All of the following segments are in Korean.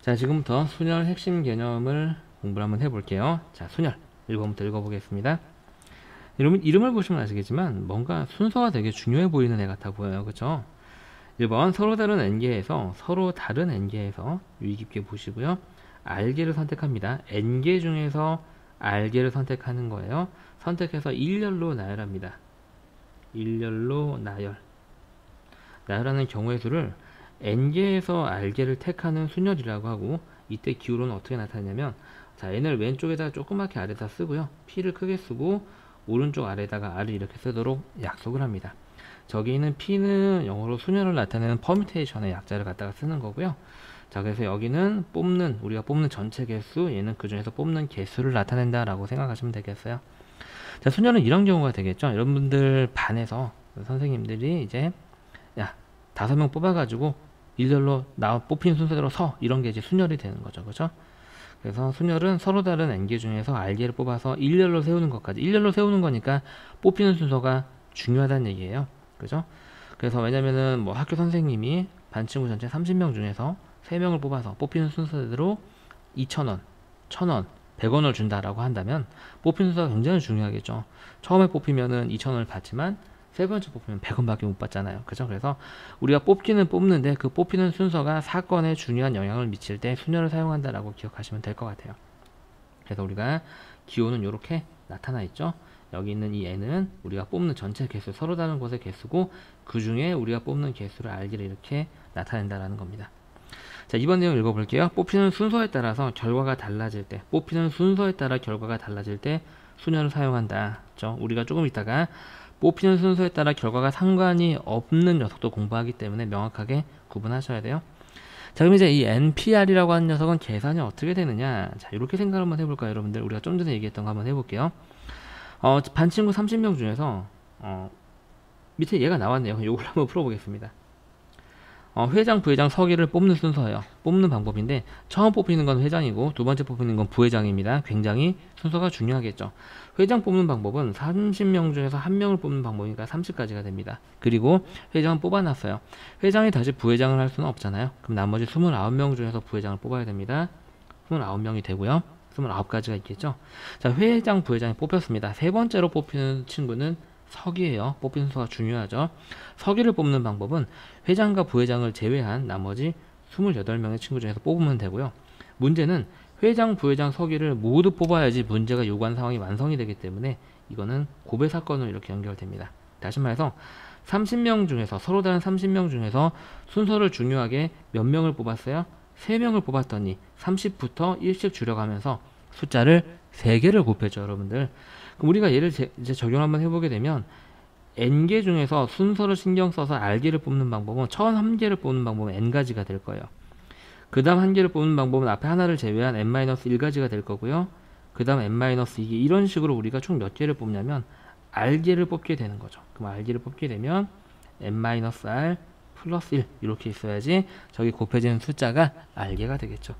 자, 지금부터 순열 핵심 개념을 공부를 한번 해볼게요. 자, 순열 1번부터 읽어보겠습니다. 여러분 이름을 보시면 아시겠지만 뭔가 순서가 되게 중요해 보이는 애 같아 보여요. 그쵸? 1번 서로 다른 n개에서 유의 깊게 보시고요. r개를 선택합니다. n개 중에서 r개를 선택하는 거예요. 선택해서 일렬로 나열합니다. 일렬로 나열하는 경우의 수를 n개에서 r개를 택하는 순열이라고 하고, 이때 기호로는 어떻게 나타내냐면, 자, n을 왼쪽에다가 조그맣게 아래다 쓰고요, p를 크게 쓰고 오른쪽 아래다가 r을 이렇게 쓰도록 약속을 합니다. 저기 있는 p는 영어로 순열을 나타내는 퍼뮤테이션의 약자를 갖다가 쓰는 거고요. 자, 그래서 여기는 우리가 뽑는 전체 개수, 얘는 그 중에서 뽑는 개수를 나타낸다 라고 생각하시면 되겠어요. 자, 순열은 이런 경우가 되겠죠. 여러분들 반에서 선생님들이 이제 야, 5명 뽑아가지고 일렬로 뽑힌 순서대로 이런 게 이제 순열이 되는 거죠. 그죠? 그래서 순열은 서로 다른 n개 중에서 r개를 뽑아서 일렬로 세우는 것까지, 일렬로 세우는 거니까 뽑히는 순서가 중요하다는 얘기예요. 그죠? 그래서 왜냐면은 뭐 학교 선생님이 반 친구 전체 30명 중에서 3명을 뽑아서 뽑히는 순서대로 2,000원, 1,000원, 100원을 준다라고 한다면 뽑히는 순서가 굉장히 중요하겠죠. 처음에 뽑히면은 2,000원을 받지만 세 번째 뽑히면 100원밖에 못 받잖아요. 그죠? 그래서 우리가 뽑기는 뽑는데 그 뽑히는 순서가 사건에 중요한 영향을 미칠 때 순열을 사용한다라고 기억하시면 될 것 같아요. 그래서 우리가 기호는 이렇게 나타나 있죠. 여기 있는 이 n은 우리가 뽑는 전체 개수, 서로 다른 곳의 개수고, 그 중에 우리가 뽑는 개수를 r기를 이렇게 나타낸다라는 겁니다. 자, 이번 내용 읽어볼게요. 뽑히는 순서에 따라서 결과가 달라질 때, 순열을 사용한다. 그렇죠? 우리가 조금 있다가 뽑히는 순서에 따라 결과가 상관이 없는 녀석도 공부하기 때문에 명확하게 구분하셔야 돼요. 자, 그럼 이제 이 NPR이라고 하는 녀석은 계산이 어떻게 되느냐. 자, 이렇게 생각을 한번 해볼까요, 여러분들? 우리가 좀 전에 얘기했던 거 한번 해볼게요. 반 친구 30명 중에서 밑에 얘가 나왔네요. 이걸 한번 풀어보겠습니다. 회장, 부회장, 서기를 뽑는 순서예요. 뽑는 방법인데, 처음 뽑히는 건 회장이고 두 번째 뽑히는 건 부회장입니다. 굉장히 순서가 중요하겠죠. 회장 뽑는 방법은 30명 중에서 1명을 뽑는 방법이니까 30까지가 됩니다. 그리고 회장은 뽑아놨어요. 회장이 다시 부회장을 할 수는 없잖아요. 그럼 나머지 29명 중에서 부회장을 뽑아야 됩니다. 29명이 되고요. 29가지가 있겠죠. 자, 회장, 부회장이 뽑혔습니다. 세 번째로 뽑히는 친구는 서기예요. 뽑힌 순서가 중요하죠. 서기를 뽑는 방법은 회장과 부회장을 제외한 나머지 28명의 친구 중에서 뽑으면 되고요. 문제는 회장, 부회장, 서기를 모두 뽑아야지 문제가 요구한 상황이 완성이 되기 때문에 이거는 고배 사건으로 이렇게 연결됩니다. 다시 말해서 30명 중에서, 서로 다른 30명 중에서 순서를 중요하게 몇 명을 뽑았어요? 3명을 뽑았더니 30부터 1씩 줄여가면서 숫자를 3개를 곱했죠, 여러분들. 그럼 우리가 얘를 이제 적용 한번 해보게 되면, n개 중에서 순서를 신경 써서 r개를 뽑는 방법은, 처음 1개를 뽑는 방법은 n가지가 될 거예요. 그 다음 1개를 뽑는 방법은 앞에 하나를 제외한 n-1가지가 될 거고요. 그 다음 n-2개, 이런 식으로 우리가 총 몇 개를 뽑냐면 r개를 뽑게 되는 거죠. 그럼 r개를 뽑게 되면 n-r 플러스 1 이렇게 있어야지 저기 곱해지는 숫자가 r개가 되겠죠.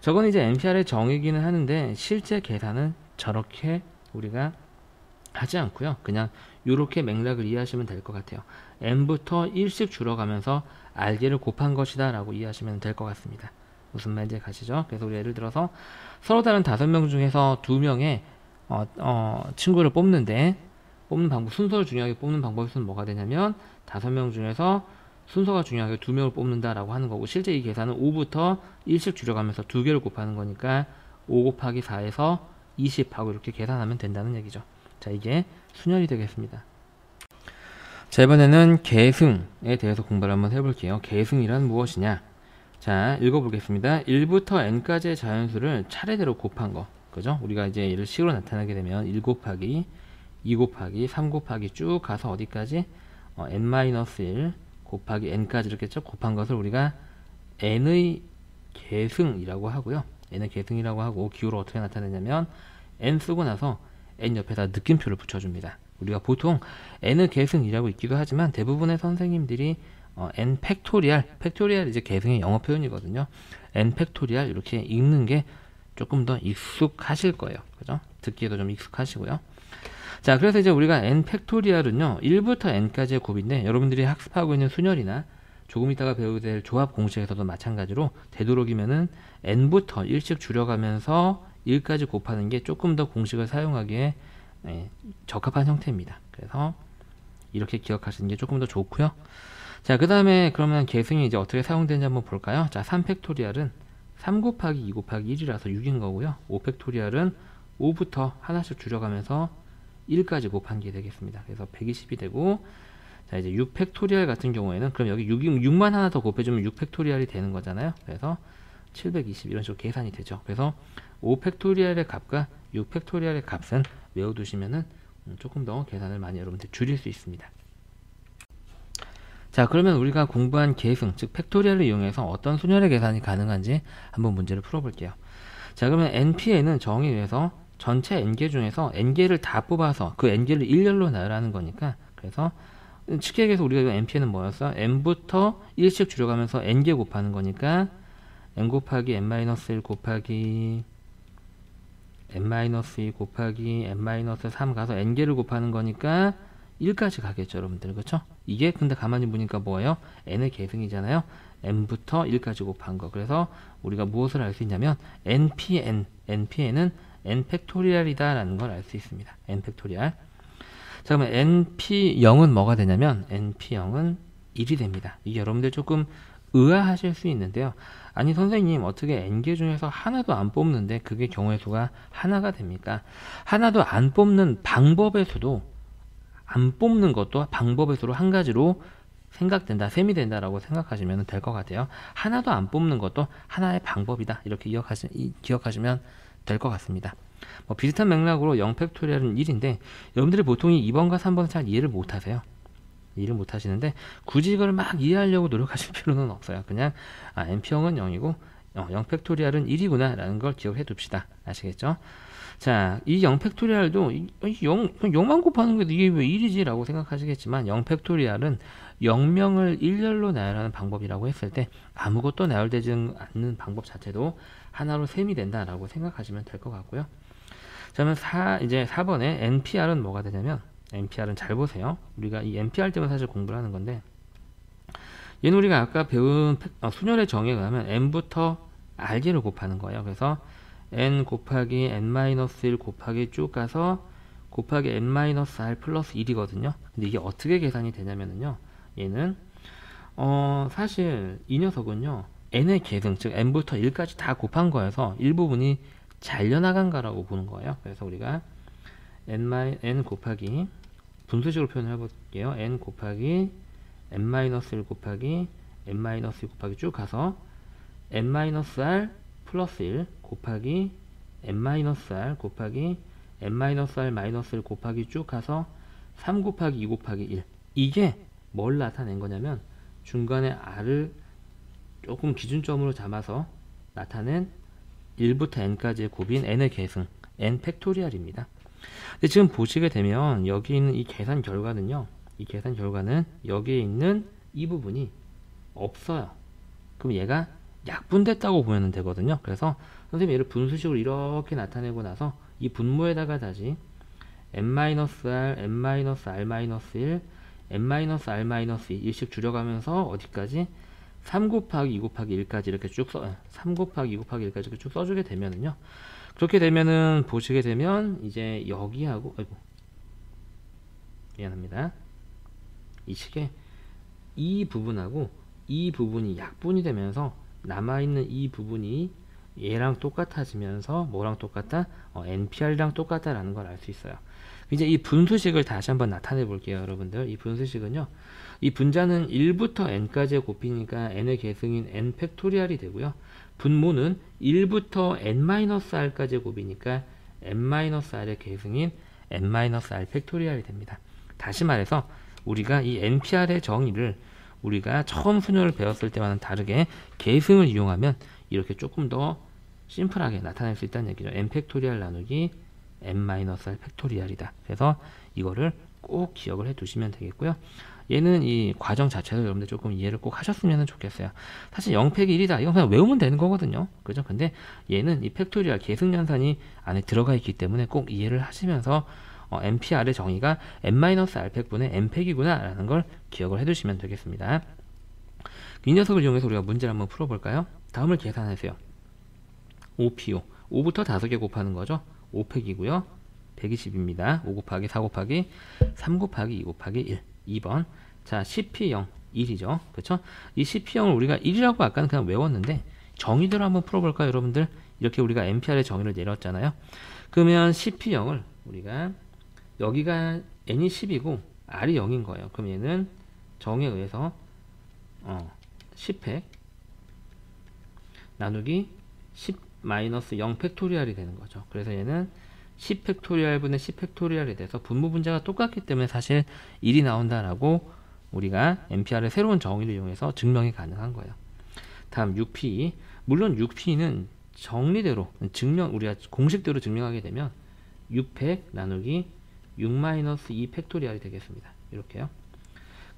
저건 이제 NPR의 정의기는 하는데, 실제 계산은 저렇게 우리가 하지 않고요. 그냥 이렇게 맥락을 이해하시면 될 것 같아요. n부터 1씩 줄어가면서 r개를 곱한 것이다 라고 이해하시면 될 것 같습니다. 무슨 말인지 가시죠? 그래서 우리 예를 들어서 서로 다른 5명 중에서 2명의 친구를 뽑는데, 뽑는 방법, 순서를 중요하게 뽑는 방법은 뭐가 되냐면 5명 중에서 순서가 중요하게 2명을 뽑는다 라고 하는 거고, 실제 이 계산은 5부터 1씩 줄여가면서 2개를 곱하는 거니까 5 곱하기 4에서 20하고 이렇게 계산하면 된다는 얘기죠. 자, 이게 순열이 되겠습니다. 자, 이번에는 계승에 대해서 공부를 한번 해볼게요. 계승이란 무엇이냐? 자, 읽어보겠습니다. 1부터 n까지의 자연수를 차례대로 곱한 거. 그죠? 우리가 이제 얘를 식으로 나타나게 되면 1 곱하기 2 곱하기 3 곱하기 쭉 가서 어디까지? n-1 곱하기 n까지 이렇게 쭉 곱한 것을 우리가 n의 계승이라고 하고요. n의 계승이라고 하고, 기호를 어떻게 나타내냐면 n 쓰고 나서 n 옆에다 느낌표를 붙여줍니다. 우리가 보통 n의 계승이라고 있기도 하지만 대부분의 선생님들이 n 팩토리얼 이제 계승의 영어 표현이거든요. n 팩토리얼 이렇게 읽는 게 조금 더 익숙하실 거예요. 그죠? 듣기에도 좀 익숙하시고요. 자, 그래서 이제 우리가 n 팩토리얼은요 1부터 n까지의 곱인데, 여러분들이 학습하고 있는 순열이나 조금 이따가 배우게 될 조합 공식에서도 마찬가지로 되도록이면은 n부터 1씩 줄여가면서 1까지 곱하는 게 조금 더 공식을 사용하기에 적합한 형태입니다. 그래서 이렇게 기억하시는 게 조금 더 좋고요. 자, 그 다음에 그러면 계승이 이제 어떻게 사용되는지 한번 볼까요? 자, 3팩토리얼은 3 곱하기 2 곱하기 1이라서 6인 거고요. 5팩토리얼은 5부터 하나씩 줄여가면서 1까지 곱한 게 되겠습니다. 그래서 120이 되고, 자, 이제 6팩토리얼 같은 경우에는 그럼 여기 6만 하나 더 곱해주면 6팩토리얼이 되는 거잖아요. 그래서 720 이런 식으로 계산이 되죠. 그래서 5팩토리얼의 값과 6팩토리얼의 값은 외워두시면은 조금 더 계산을 많이 여러분들 줄일 수 있습니다. 자, 그러면 우리가 공부한 계승, 즉 팩토리얼을 이용해서 어떤 순열의 계산이 가능한지 한번 문제를 풀어볼게요. 자, 그러면 npn은 정의에 의해서 전체 n개 중에서 n개를 다 뽑아서 그 n개를 일렬로 나열하는 거니까, 그래서 쉽게 얘기해서 우리가 npn은 뭐였어? n부터 1씩 줄여가면서 n개 곱하는 거니까 n 곱하기 n-1 곱하기 n-2 곱하기 n-3 가서 n개를 곱하는 거니까 1까지 가겠죠, 여러분들. 그렇죠? 이게 근데 가만히 보니까 뭐예요? n의 계승이잖아요. n부터 1까지 곱한 거. 그래서 우리가 무엇을 알 수 있냐면 npn은 n 팩토리얼이다 라는 걸 알 수 있습니다. n 팩토리얼. 자, 그러면 np0은 뭐가 되냐면 np0은 1이 됩니다. 이게 여러분들 조금 의아하실 수 있는데요. 아니 선생님, 어떻게 n개 중에서 하나도 안 뽑는데 그게 경우의 수가 하나가 됩니까? 하나도 안 뽑는 방법의 수도 안 뽑는 것도 방법의 수로 한 가지로 생각된다, 셈이 된다라고 생각하시면 될 것 같아요. 하나도 안 뽑는 것도 하나의 방법이다, 이렇게 기억하시면 될 것 같습니다. 뭐 비슷한 맥락으로 0팩토리얼은 1인데 여러분들이 보통 이 2번과 3번은 잘 이해를 못 하세요. 이해를 못 하시는데 굳이 이걸 막 이해하려고 노력하실 필요는 없어요. 그냥 np형은 0이고 0팩토리얼은 1이구나 라는 걸 기억해 둡시다. 아시겠죠? 자, 이 0팩토리얼도 0만 곱하는 게 이게 왜 1이지? 라고 생각하시겠지만 0팩토리얼은 0명을 일렬로 나열하는 방법이라고 했을 때 아무것도 나열되지 않는 방법 자체도 하나로 셈이 된다라고 생각하시면 될 것 같고요. 자, 그러면 이제 4번에 npr은 뭐가 되냐면, npr은 잘 보세요. 우리가 이 npr 때문에 사실 공부를 하는 건데, 얘는 우리가 아까 배운 순열의 정의에 의하면 n부터 r개를 곱하는 거예요. 그래서 n 곱하기 n-1 곱하기 쭉 가서 곱하기 n-r 플러스 1이거든요. 근데 이게 어떻게 계산이 되냐면요, 얘는 사실 이 녀석은요 n의 계승, 즉 n부터 1까지 다 곱한 거여서 일부분이 잘려나간 거라고 보는 거예요. 그래서 우리가 n 곱하기 분수식으로 표현을 해볼게요. n 곱하기 n-1 곱하기 n-2 곱하기 쭉 가서 n-r 플러스 1 곱하기 n-r 곱하기 n-r-1 곱하기 쭉 가서 3 곱하기 2 곱하기 1. 이게 뭘 나타낸 거냐면 중간에 r을 조금 기준점으로 잡아서 나타낸 1부터 n까지의 곱인 n의 계승, n 팩토리얼입니다. 근데 지금 보시게 되면 여기 있는 이 계산 결과는요, 이 계산 결과는 여기에 있는 이 부분이 없어요. 그럼 얘가 약분됐다고 보면 되거든요. 그래서 선생님이 얘를 분수식으로 이렇게 나타내고 나서 이 분모에다가 다시 n-r, n-r-1, n-r-2 1씩 줄여가면서 어디까지? 3 곱하기 2 곱하기 1까지 이렇게 쭉 3 곱하기 2 곱하기 1까지 이렇게 쭉 써주게 되면은요, 그렇게 되면은 보시게 되면 이제 여기하고, 아이고 미안합니다, 이 식에 이 부분하고 이 부분이 약분이 되면서 남아있는 이 부분이 얘랑 똑같아지면서 뭐랑 똑같다? npr랑 똑같다라는 걸 알 수 있어요. 이제 이 분수식을 다시 한번 나타내 볼게요, 여러분들. 이 분수식은요, 이 분자는 1부터 n까지의 곱이니까 n의 계승인 n 팩토리얼이 되고요. 분모는 1부터 n-r까지의 곱이니까 n-r의 계승인 n-r 팩토리얼이 됩니다. 다시 말해서 우리가 이 npr의 정의를 우리가 처음 순열을 배웠을 때와는 다르게 계승을 이용하면 이렇게 조금 더 심플하게 나타낼 수 있다는 얘기죠. n 팩토리얼 나누기 n-r 팩토리얼이다. 그래서 이거를 꼭 기억을 해 두시면 되겠고요. 얘는 이 과정 자체도 여러분들 조금 이해를 꼭 하셨으면 좋겠어요. 사실 0팩이 1이다. 이건 그냥 외우면 되는 거거든요. 그죠? 근데 얘는 이 팩토리얼 계승연산이 안에 들어가 있기 때문에 꼭 이해를 하시면서 npr의 정의가 n-r팩분의 n팩이구나 라는 걸 기억을 해 두시면 되겠습니다. 이 녀석을 이용해서 우리가 문제를 한번 풀어볼까요? 다음을 계산하세요. 5PO 5부터 5개 곱하는 거죠. 5팩이고요 120입니다 5 곱하기 4 곱하기 3 곱하기 2 곱하기 1 2번. 자 CP0 1이죠 그쵸? 이 CP0을 우리가 1이라고 아까는 그냥 외웠는데 정의대로 한번 풀어볼까요 여러분들? 이렇게 우리가 NPR의 정의를 내렸잖아요. 그러면 CP0을 우리가 여기가 N이 10이고 R이 0인 거예요. 그럼 얘는 정에 의해서 10팩 나누기 10-0 팩토리얼이 되는 거죠. 그래서 얘는 10 팩토리얼 분의 10 팩토리얼이 돼서 분모 분자가 똑같기 때문에 사실 1이 나온다라고 우리가 NPR의 새로운 정의를 이용해서 증명이 가능한 거예요. 다음 6P. 물론 6P는 정리대로 우리가 공식대로 증명하게 되면 6팩 나누기 6-2 팩토리얼이 되겠습니다. 이렇게요.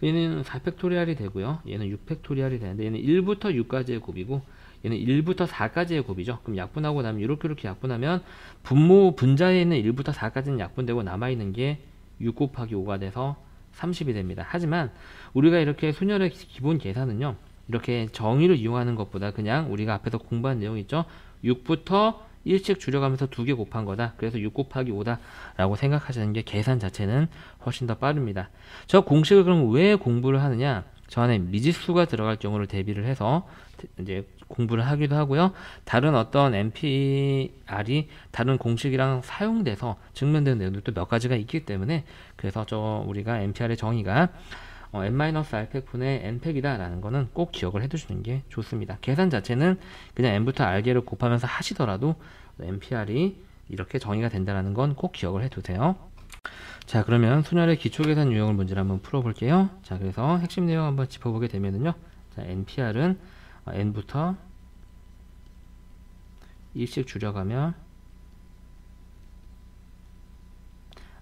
얘는 4 팩토리얼이 되고요. 얘는 6 팩토리얼이 되는데 얘는 1부터 6까지의 곱이고 얘는 1부터 4까지의 곱이죠. 그럼 약분하고 나면 이렇게 약분하면 분모 분자에 있는 1부터 4까지는 약분되고 남아있는 게 6 곱하기 5가 돼서 30이 됩니다. 하지만 우리가 이렇게 순열의 기본 계산은요. 이렇게 정의를 이용하는 것보다 그냥 우리가 앞에서 공부한 내용 있죠. 6부터 1씩 줄여가면서 2개 곱한 거다. 그래서 6 곱하기 5다 라고 생각하시는 게 계산 자체는 훨씬 더 빠릅니다. 저 공식을 그럼 왜 공부를 하느냐? 저 안에 미지수가 들어갈 경우를 대비를 해서 이제 공부를 하기도 하고요. 다른 어떤 NPR이 다른 공식이랑 사용돼서 증명되는 내용들도 몇 가지가 있기 때문에 그래서 우리가 NPR의 정의가 n-r팩분의 n팩이다 라는 거는 꼭 기억을 해두시는 게 좋습니다. 계산 자체는 그냥 n부터 r개를 곱하면서 하시더라도 NPR이 이렇게 정의가 된다는 건 꼭 기억을 해두세요. 자 그러면 순열의 기초계산 유형을 문제를 한번 풀어볼게요. 자 그래서 핵심 내용 한번 짚어보게 되면은요. 자 NPR은 n부터 1씩 줄여가면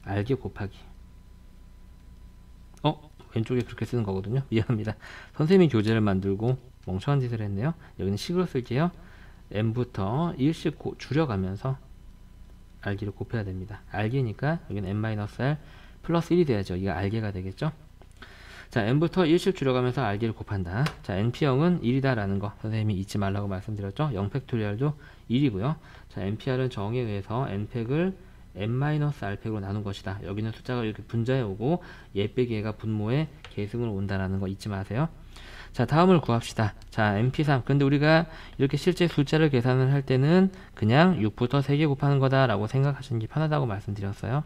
r개 곱하기 왼쪽에 그렇게 쓰는 거거든요. 미안합니다. 선생님이 교재를 만들고 멍청한 짓을 했네요. 여기는 식으로 쓸게요. n부터 1씩 줄여가면서 r개를 곱해야 됩니다. r개니까 여기는 n-r 플러스 1이 돼야죠. 이게 r개가 되겠죠. 자 n부터 1씩 줄여가면서 r개를 곱한다. 자 np형은 1이다 라는 거 선생님이 잊지 말라고 말씀드렸죠. 0팩토리얼도 1이고요. 자 npr은 정에 의해서 n팩을 n-r팩으로 나눈 것이다. 여기는 숫자가 이렇게 분자에 오고 얘 빼기 얘가 분모에 계승으로 온다라는 거 잊지 마세요. 자 다음을 구합시다. 자 np3 근데 우리가 이렇게 실제 숫자를 계산을 할 때는 그냥 6부터 3개 곱하는 거다 라고 생각하시는 게 편하다고 말씀드렸어요.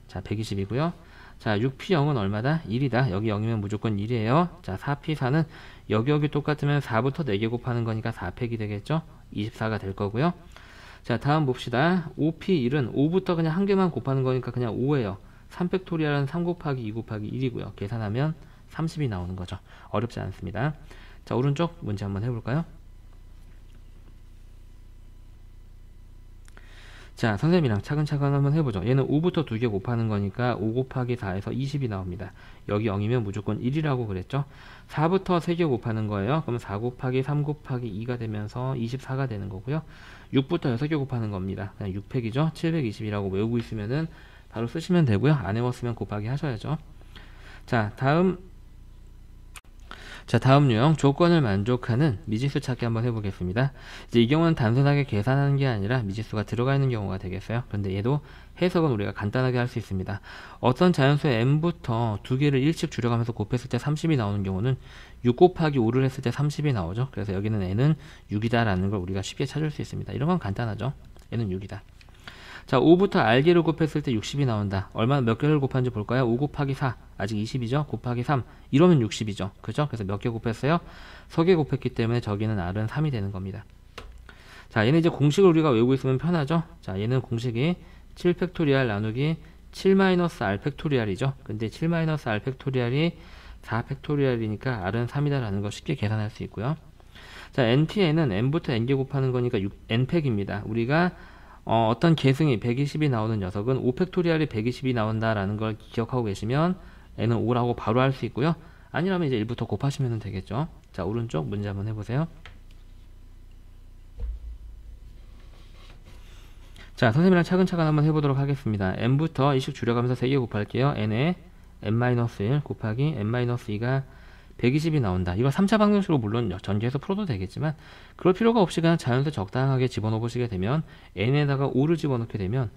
자 120이고요 자 6p0은 얼마다? 1이다. 여기 0이면 무조건 1이에요. 자 4p4는 여기 똑같으면 4부터 4개 곱하는 거니까 4팩이 되겠죠. 24가 될 거고요. 자 다음 봅시다. 5p1은 5부터 그냥 한 개만 곱하는 거니까 그냥 5예요. 3팩토리얼은 3 곱하기 2 곱하기 1이고요. 계산하면 30이 나오는 거죠. 어렵지 않습니다. 자 오른쪽 문제 한번 해볼까요? 자 선생님이랑 차근차근 한번 해보죠. 얘는 5부터 2개 곱하는 거니까 5 곱하기 4에서 20이 나옵니다. 여기 0이면 무조건 1이라고 그랬죠. 4부터 3개 곱하는 거예요. 그럼 4 곱하기 3 곱하기 2가 되면서 24가 되는 거고요. 6부터 6개 곱하는 겁니다. 그냥 6팩이죠. 720이라고 외우고 있으면은 바로 쓰시면 되고요. 안 외웠으면 곱하기 하셔야죠. 자 다음 유형 조건을 만족하는 미지수 찾기 한번 해보겠습니다. 이제 이 경우는 단순하게 계산하는 게 아니라 미지수가 들어가 있는 경우가 되겠어요. 그런데 얘도 해석은 우리가 간단하게 할 수 있습니다. 어떤 자연수의 n부터 2개를 1씩 줄여가면서 곱했을 때 30이 나오는 경우는 6 곱하기 5를 했을 때 30이 나오죠. 그래서 여기는 n은 6이다 라는 걸 우리가 쉽게 찾을 수 있습니다. 이런 건 간단하죠. n은 6이다. 자 5부터 r개를 곱했을 때 60이 나온다. 얼마나 몇 개를 곱한지 볼까요? 5 곱하기 4 아직 20이죠. 곱하기 3 이러면 60이죠. 그죠? 그래서 몇 개 곱했어요? 3개 곱했기 때문에 저기는 r은 3이 되는 겁니다. 자 얘는 이제 공식을 우리가 외우고 있으면 편하죠. 자 얘는 공식이 7 팩토리얼 나누기 7-r 팩토리얼이죠. 근데 7-r 팩토리얼이 4 팩토리얼이니까 r은 3이다 라는 거 쉽게 계산할 수 있고요. 자 npn은 n부터 n개 곱하는 거니까 n팩입니다. 우리가 어떤 계승이 120이 나오는 녀석은 5팩토리얼이 120이 나온다라는 걸 기억하고 계시면 n은 5라고 바로 할 수 있고요. 아니라면 이제 1부터 곱하시면 되겠죠. 자 오른쪽 문제 한번 해보세요. 자 선생님이랑 차근차근 한번 해보도록 하겠습니다. n부터 1씩 줄여가면서 3개 곱할게요. n에 n-1 곱하기 n-2가 120이 나온다. 이거 3차 방정식으로 물론 전개해서 풀어도 되겠지만 그럴 필요가 없이 그냥 자연수 적당하게 집어넣어 보시게 되면 n에다가 5를 집어넣게 되면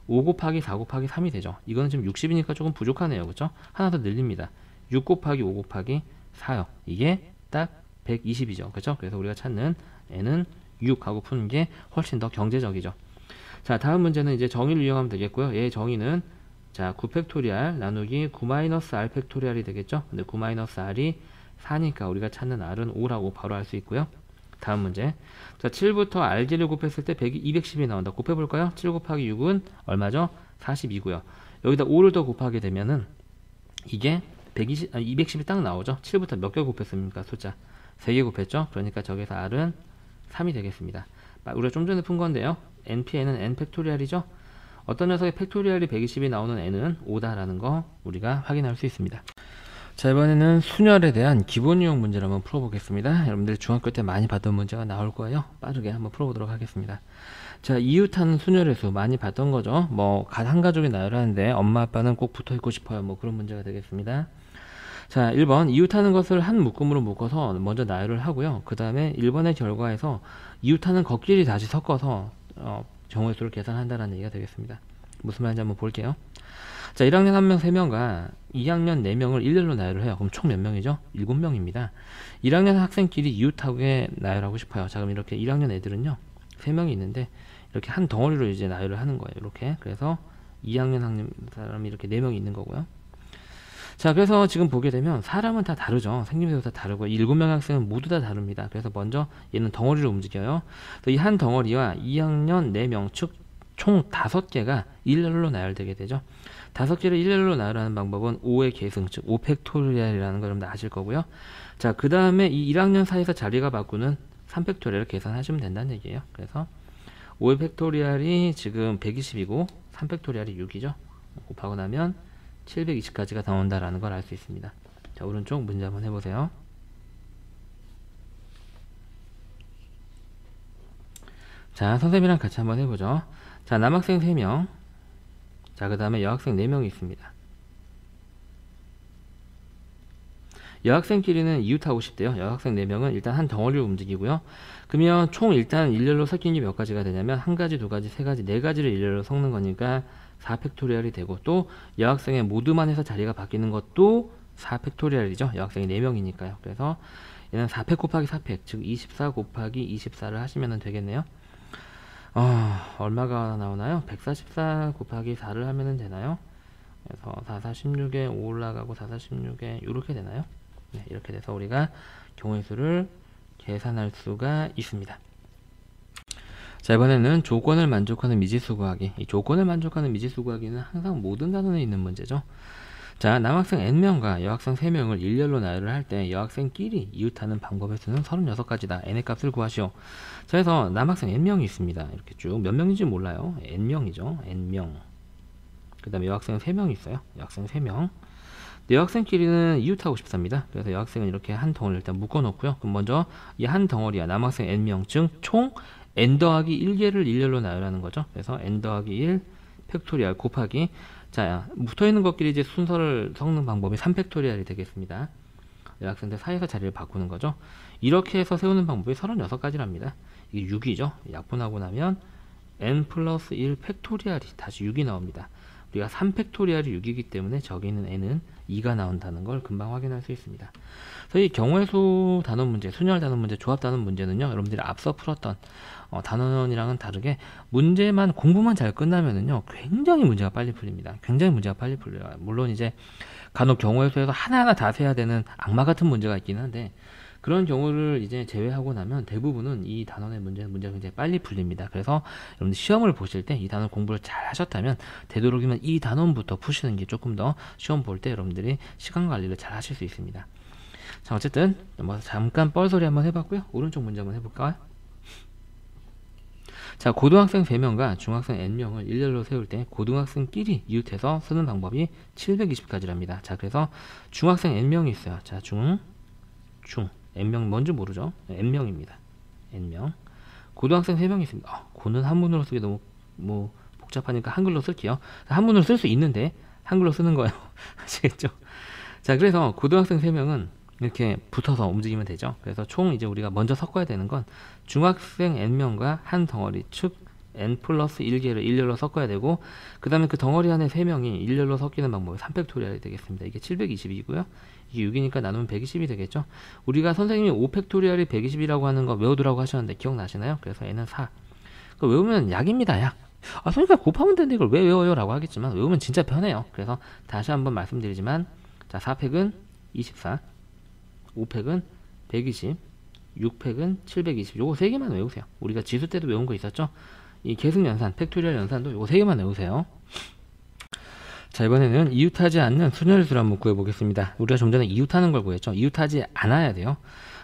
5 곱하기 4 곱하기 3이 되죠. 이거는 지금 60이니까 조금 부족하네요. 그렇죠? 하나 더 늘립니다. 6 곱하기 5 곱하기 4요. 이게 딱 120이죠. 그렇죠? 그래서 우리가 찾는 n은 6하고 푸는 게 훨씬 더 경제적이죠. 자, 다음 문제는 이제 정의를 이용하면 되겠고요. 얘 정의는 자, 9팩토리알 나누기 9-r 팩토리알이 되겠죠. 근데 9-r이 4니까 우리가 찾는 r은 5라고 바로 알 수 있고요. 다음 문제. 자, 7부터 rg를 곱했을 때 210이 나온다. 곱해볼까요? 7 곱하기 6은 얼마죠? 42고요. 여기다 5를 더 곱하게 되면은 이게 210이 딱 나오죠. 7부터 몇 개 곱했습니까? 숫자 3개 곱했죠. 그러니까 저기서 r은 3이 되겠습니다. 우리가 좀 전에 푼 건데요. npn은 n 팩토리알이죠. 어떤 녀석의 팩토리알이 120이 나오는 n은 5다라는 거 우리가 확인할 수 있습니다. 자, 이번에는 순열에 대한 기본 유형 문제를 한번 풀어보겠습니다. 여러분들 중학교 때 많이 봤던 문제가 나올 거예요. 빠르게 한번 풀어보도록 하겠습니다. 자, 이웃하는 순열의 수 많이 봤던 거죠. 뭐 한 가족이 나열하는데 엄마 아빠는 꼭 붙어있고 싶어요. 뭐 그런 문제가 되겠습니다. 자, 1번 이웃하는 것을 한 묶음으로 묶어서 먼저 나열을 하고요. 그 다음에 1번의 결과에서 이웃하는 것끼리 다시 섞어서 경우의 수를 계산한다는 얘기가 되겠습니다. 무슨 말인지 한번 볼게요. 자, 1학년 1명 3명과 2학년 4명을 일렬로 나열을 해요. 그럼 총 몇 명이죠? 7명입니다. 1학년 학생끼리 이웃하게 나열하고 싶어요. 자, 그럼 이렇게 1학년 애들은요 3명이 있는데 이렇게 한 덩어리로 이제 나열을 하는 거예요. 이렇게. 그래서 2학년 학년 사람이 이렇게 4명이 있는 거고요. 자, 그래서 지금 보게 되면 사람은 다 다르죠. 생김새도 다 다르고 7명의 학생은 모두 다 다릅니다. 그래서 먼저 얘는 덩어리로 움직여요. 이 한 덩어리와 2학년 4명 즉 총 5개가 일렬로 나열되게 되죠. 5개를 일렬로 나열하는 방법은 5의 계승, 즉 5팩토리알이라는 걸 여러분들 아실 거고요. 자, 그 다음에 이 1학년 사이에서 자리가 바꾸는 3팩토리알을 계산하시면 된다는 얘기예요. 그래서 5의 팩토리알이 지금 120이고 3팩토리알이 6이죠. 곱하고 나면 720까지가 나온다라는 걸 알 수 있습니다. 자, 오른쪽 문제 한번 해보세요. 자, 선생님이랑 같이 한번 해보죠. 자, 남학생 3명. 자, 그 다음에 여학생 4명이 있습니다. 여학생끼리는 이웃하고 싶대요. 여학생 4명은 일단 한 덩어리로 움직이고요. 그러면 총 일단 일렬로 섞인 게 몇 가지가 되냐면 1가지, 2가지, 3가지, 4가지를 일렬로 섞는 거니까 4팩토리알이 되고 또 여학생의 모두만 해서 자리가 바뀌는 것도 4팩토리알이죠. 여학생이 4명이니까요. 그래서 얘는 4팩 곱하기 4팩, 즉 24 곱하기 24를 하시면 되겠네요. 얼마가 나오나요? 144 곱하기 4를 하면 되나요? 그래서 4, 4, 16에 5 올라가고 4, 4, 16에 이렇게 되나요? 네, 이렇게 돼서 우리가 경우의 수를 계산할 수가 있습니다. 자, 이번에는 조건을 만족하는 미지수 구하기. 이 조건을 만족하는 미지수 구하기는 항상 모든 단원에 있는 문제죠. 자, 남학생 n명과 여학생 3명을 일렬로 나열을 할 때 여학생끼리 이웃하는 방법의 수는 36가지다. n의 값을 구하시오. 자, 그래서 남학생 n명이 있습니다. 이렇게 쭉 몇 명인지 몰라요. n명이죠. n명. 그 다음에 여학생 3명이 있어요. 여학생 3명. 여학생끼리는 이웃하고 싶습니다. 그래서 여학생은 이렇게 한 덩어리를 일단 묶어 놓고요. 그럼 먼저 이 한 덩어리와 남학생 n명 즉 총 n 더하기 1개를 일렬로 나열하는 거죠. 그래서 n 더하기 1 팩토리알 곱하기, 자, 붙어있는 것끼리 이제 순서를 섞는 방법이 3팩토리알이 되겠습니다. 여학생들 사이에서 자리를 바꾸는 거죠. 이렇게 해서 세우는 방법이 36가지랍니다. 이게 6이죠. 약분하고 나면 n 플러스 1 팩토리알이 다시 6이 나옵니다. 우리가 3팩토리알이 6이기 때문에 저기 있는 n은 2가 나온다는 걸 금방 확인할 수 있습니다. 그래서 이 경우의 수 단원 문제, 순열 단원 문제, 조합 단원 문제는요, 여러분들이 앞서 풀었던 단원이랑은 다르게 문제만 공부만 잘 끝나면은요 굉장히 문제가 빨리 풀립니다. 굉장히 문제가 빨리 풀려요. 물론 이제 간혹 경우의 수에서 하나하나 다 세야 되는 악마 같은 문제가 있긴 한데 그런 경우를 이제 제외하고 나면 대부분은 이 단원의 문제가 굉장히 빨리 풀립니다. 그래서 여러분들 시험을 보실 때 이 단원 공부를 잘 하셨다면 되도록이면 이 단원부터 푸시는 게 조금 더 시험 볼 때 여러분들이 시간 관리를 잘 하실 수 있습니다. 자, 어쨌든 잠깐 뻘소리 한번 해봤고요. 오른쪽 문제 한번 해볼까요? 자, 고등학생 3명과 중학생 n명을 일렬로 세울 때 고등학생끼리 이웃해서 쓰는 방법이 720가지랍니다. 자, 그래서 중학생 n명이 있어요. 자, n명 뭔지 모르죠? n명입니다. n명. 고등학생 3명이 있습니다. 고는 한문으로 쓰기 너무 복잡하니까 한글로 쓸게요. 한문으로 쓸 수 있는데 한글로 쓰는 거예요. 아시겠죠? 자, 그래서 고등학생 3명은 이렇게 붙어서 움직이면 되죠. 그래서 총 이제 우리가 먼저 섞어야 되는 건 중학생 n명과 한 덩어리 축 n 플러스 1개를 일렬로 섞어야 되고, 그 다음에 그 덩어리 안에 3명이 일렬로 섞이는 방법이 3팩토리얼이 되겠습니다. 이게 720이고요. 이게 6이니까 나누면 120이 되겠죠. 우리가 선생님이 5팩토리얼이 120이라고 하는 거 외우더라고 하셨는데 기억나시나요? 그래서 n은 4. 그거 외우면 약입니다, 약. 아, 그러니까 곱하면 되는데 이걸 왜 외워요? 라고 하겠지만 외우면 진짜 편해요. 그래서 다시 한번 말씀드리지만, 자, 4팩은 24, 5팩은 120, 6팩은 720. 요거 3개만 외우세요. 우리가 지수 때도 외운 거 있었죠? 이 계승 연산, 팩토리얼 연산도 요거 3개만 외우세요. 자, 이번에는 이웃하지 않는 순혈수를 한번 구해보겠습니다. 우리가 좀 전에 이웃하는 걸 구했죠. 이웃하지 않아야 돼요.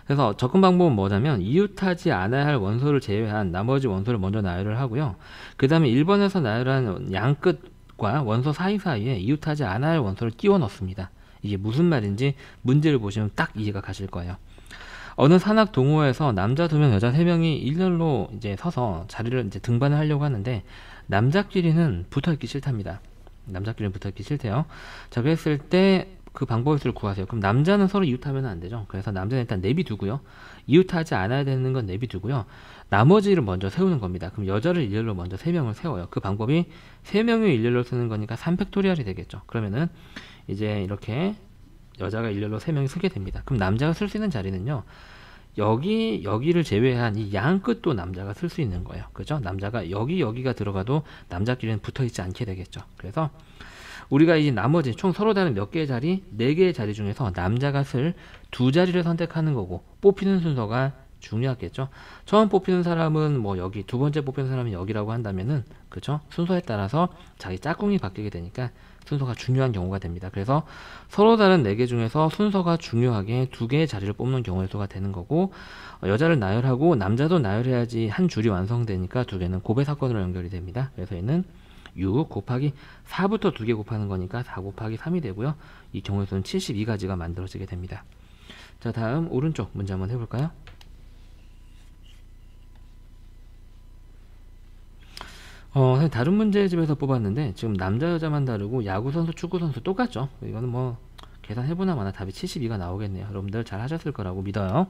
그래서 접근 방법은 뭐냐면, 이웃하지 않아야 할 원소를 제외한 나머지 원소를 먼저 나열을 하고요. 그 다음에 1번에서 나열한 양끝과 원소 사이사이에 이웃하지 않아야 할 원소를 끼워 넣습니다. 이게 무슨 말인지 문제를 보시면 딱 이해가 가실 거예요. 어느 산악 동호회에서 남자 2명, 여자 3명이 일렬로 이제 서서 자리를 이제 등반을 하려고 하는데, 남자끼리는 붙어있기 싫답니다. 남자끼리는 붙어있기 싫대요. 자, 그랬을 때 그 방법의 수를 구하세요. 그럼 남자는 서로 이웃하면 안 되죠. 그래서 남자는 일단 내비두고요. 이웃하지 않아야 되는 건 내비두고요. 나머지를 먼저 세우는 겁니다. 그럼 여자를 일렬로 먼저 3명을 세워요. 그 방법이 3명을 일렬로 쓰는 거니까 3팩토리얼이 되겠죠. 그러면은 이제 이렇게 여자가 일렬로 3명이 서게 됩니다. 그럼 남자가 쓸 수 있는 자리는요, 여기를 제외한 이 양 끝도 남자가 쓸 수 있는 거예요. 그죠? 남자가 여기가 들어가도 남자끼리는 붙어 있지 않게 되겠죠. 그래서 우리가 이 나머지 총 서로 다른 몇 개의 자리, 4개의 자리 중에서 남자가 쓸 2자리를 선택하는 거고, 뽑히는 순서가 중요하겠죠. 처음 뽑히는 사람은 뭐 여기, 두 번째 뽑히는 사람은 여기라고 한다면은, 그죠? 순서에 따라서 자기 짝꿍이 바뀌게 되니까 순서가 중요한 경우가 됩니다. 그래서 서로 다른 4개 중에서 순서가 중요하게 2개의 자리를 뽑는 경우의 수가 되는 거고, 여자를 나열하고 남자도 나열해야지 한 줄이 완성되니까 2개는 곱의 사건으로 연결이 됩니다. 그래서 얘는 6 곱하기 4부터 2개 곱하는 거니까 4 곱하기 3이 되고요. 이 경우의 수는 72가지가 만들어지게 됩니다. 자, 다음 오른쪽 문제 한번 해볼까요? 사실 다른 문제집에서 뽑았는데 지금 남자 여자만 다르고 야구선수 축구선수 똑같죠. 이거는 뭐 계산해보나 마나 답이 72가 나오겠네요. 여러분들 잘 하셨을 거라고 믿어요.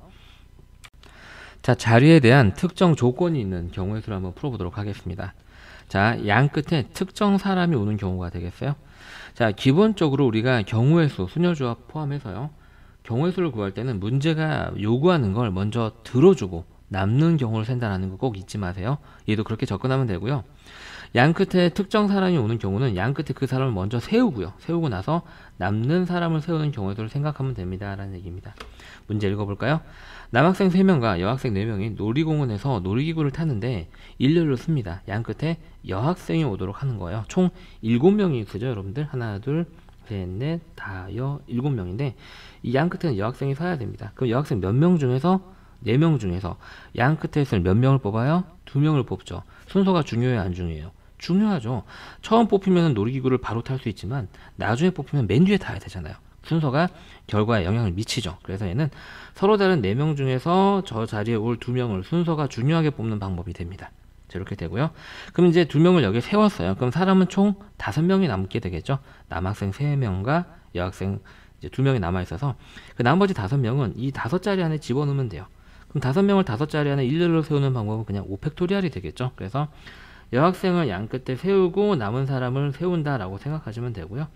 자, 자리에 대한 특정 조건이 있는 경우의 수를 한번 풀어보도록 하겠습니다. 자, 양 끝에 특정 사람이 오는 경우가 되겠어요. 자, 기본적으로 우리가 경우의 수, 순혈조합 포함해서요, 경우의 수를 구할 때는 문제가 요구하는 걸 먼저 들어주고 남는 경우를 센다는 거 꼭 잊지 마세요. 얘도 그렇게 접근하면 되고요. 양 끝에 특정 사람이 오는 경우는 양 끝에 그 사람을 먼저 세우고요. 세우고 나서 남는 사람을 세우는 경우의 수를 생각하면 됩니다. 라는 얘기입니다. 문제 읽어볼까요? 남학생 3명과 여학생 4명이 놀이공원에서 놀이기구를 타는데 일렬로 씁니다. 양 끝에 여학생이 오도록 하는 거예요. 총 7명이 쓰죠, 여러분들. 하나, 둘, 셋, 넷, 다, 7명인데 이 양 끝에는 여학생이 서야 됩니다. 그럼 여학생 몇 명 중에서 4명 중에서 양 끝에 있을 몇 명을 뽑아요? 2명을 뽑죠. 순서가 중요해요, 안 중요해요? 중요하죠. 처음 뽑히면 놀이기구를 바로 탈 수 있지만 나중에 뽑히면 맨 뒤에 타야 되잖아요. 순서가 결과에 영향을 미치죠. 그래서 얘는 서로 다른 4명 중에서 저 자리에 올 2명을 순서가 중요하게 뽑는 방법이 됩니다. 자, 이렇게 되고요. 그럼 이제 2명을 여기에 세웠어요. 그럼 사람은 총 5명이 남게 되겠죠. 남학생 3명과 여학생 이제 2명이 남아있어서 그 나머지 5명은 이 5자리 안에 집어넣으면 돼요. 그럼 5명을 5자리 안에 일렬로 세우는 방법은 그냥 5팩토리얼이 되겠죠. 그래서 여학생을 양 끝에 세우고 남은 사람을 세운다라고 생각하시면 되고요.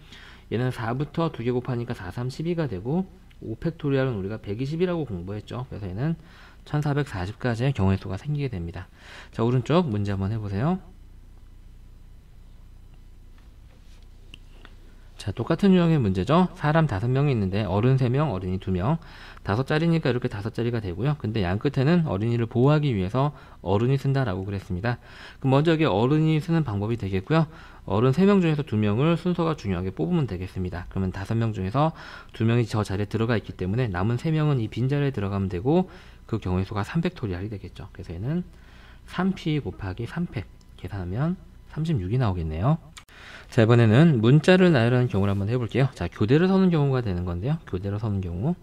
얘는 4부터 2개 곱하니까 4, 3, 12가 되고 5팩토리얼은 우리가 120이라고 공부했죠. 그래서 얘는 1440까지의 경우의 수가 생기게 됩니다. 자, 오른쪽 문제 한번 해보세요. 자, 똑같은 유형의 문제죠. 사람 5명이 있는데 어른 3명, 어린이 2명. 5자리니까 이렇게 5자리가 되고요. 근데 양 끝에는 어린이를 보호하기 위해서 어른이 쓴다라고 그랬습니다. 그럼 먼저 여기 어른이 쓰는 방법이 되겠고요. 어른 3명 중에서 2명을 순서가 중요하게 뽑으면 되겠습니다. 그러면 5명 중에서 2명이 저 자리에 들어가 있기 때문에 남은 3명은 이 빈자리에 들어가면 되고 그 경우의 수가 3팩토리얼이 되겠죠. 그래서 얘는 3p 곱하기 3팩 계산하면 36이 나오겠네요. 자, 이번에는 문자를 나열하는 경우를 한번 해볼게요. 자, 교대를 서는 경우가 되는 건데요. 교대로 서는 경우.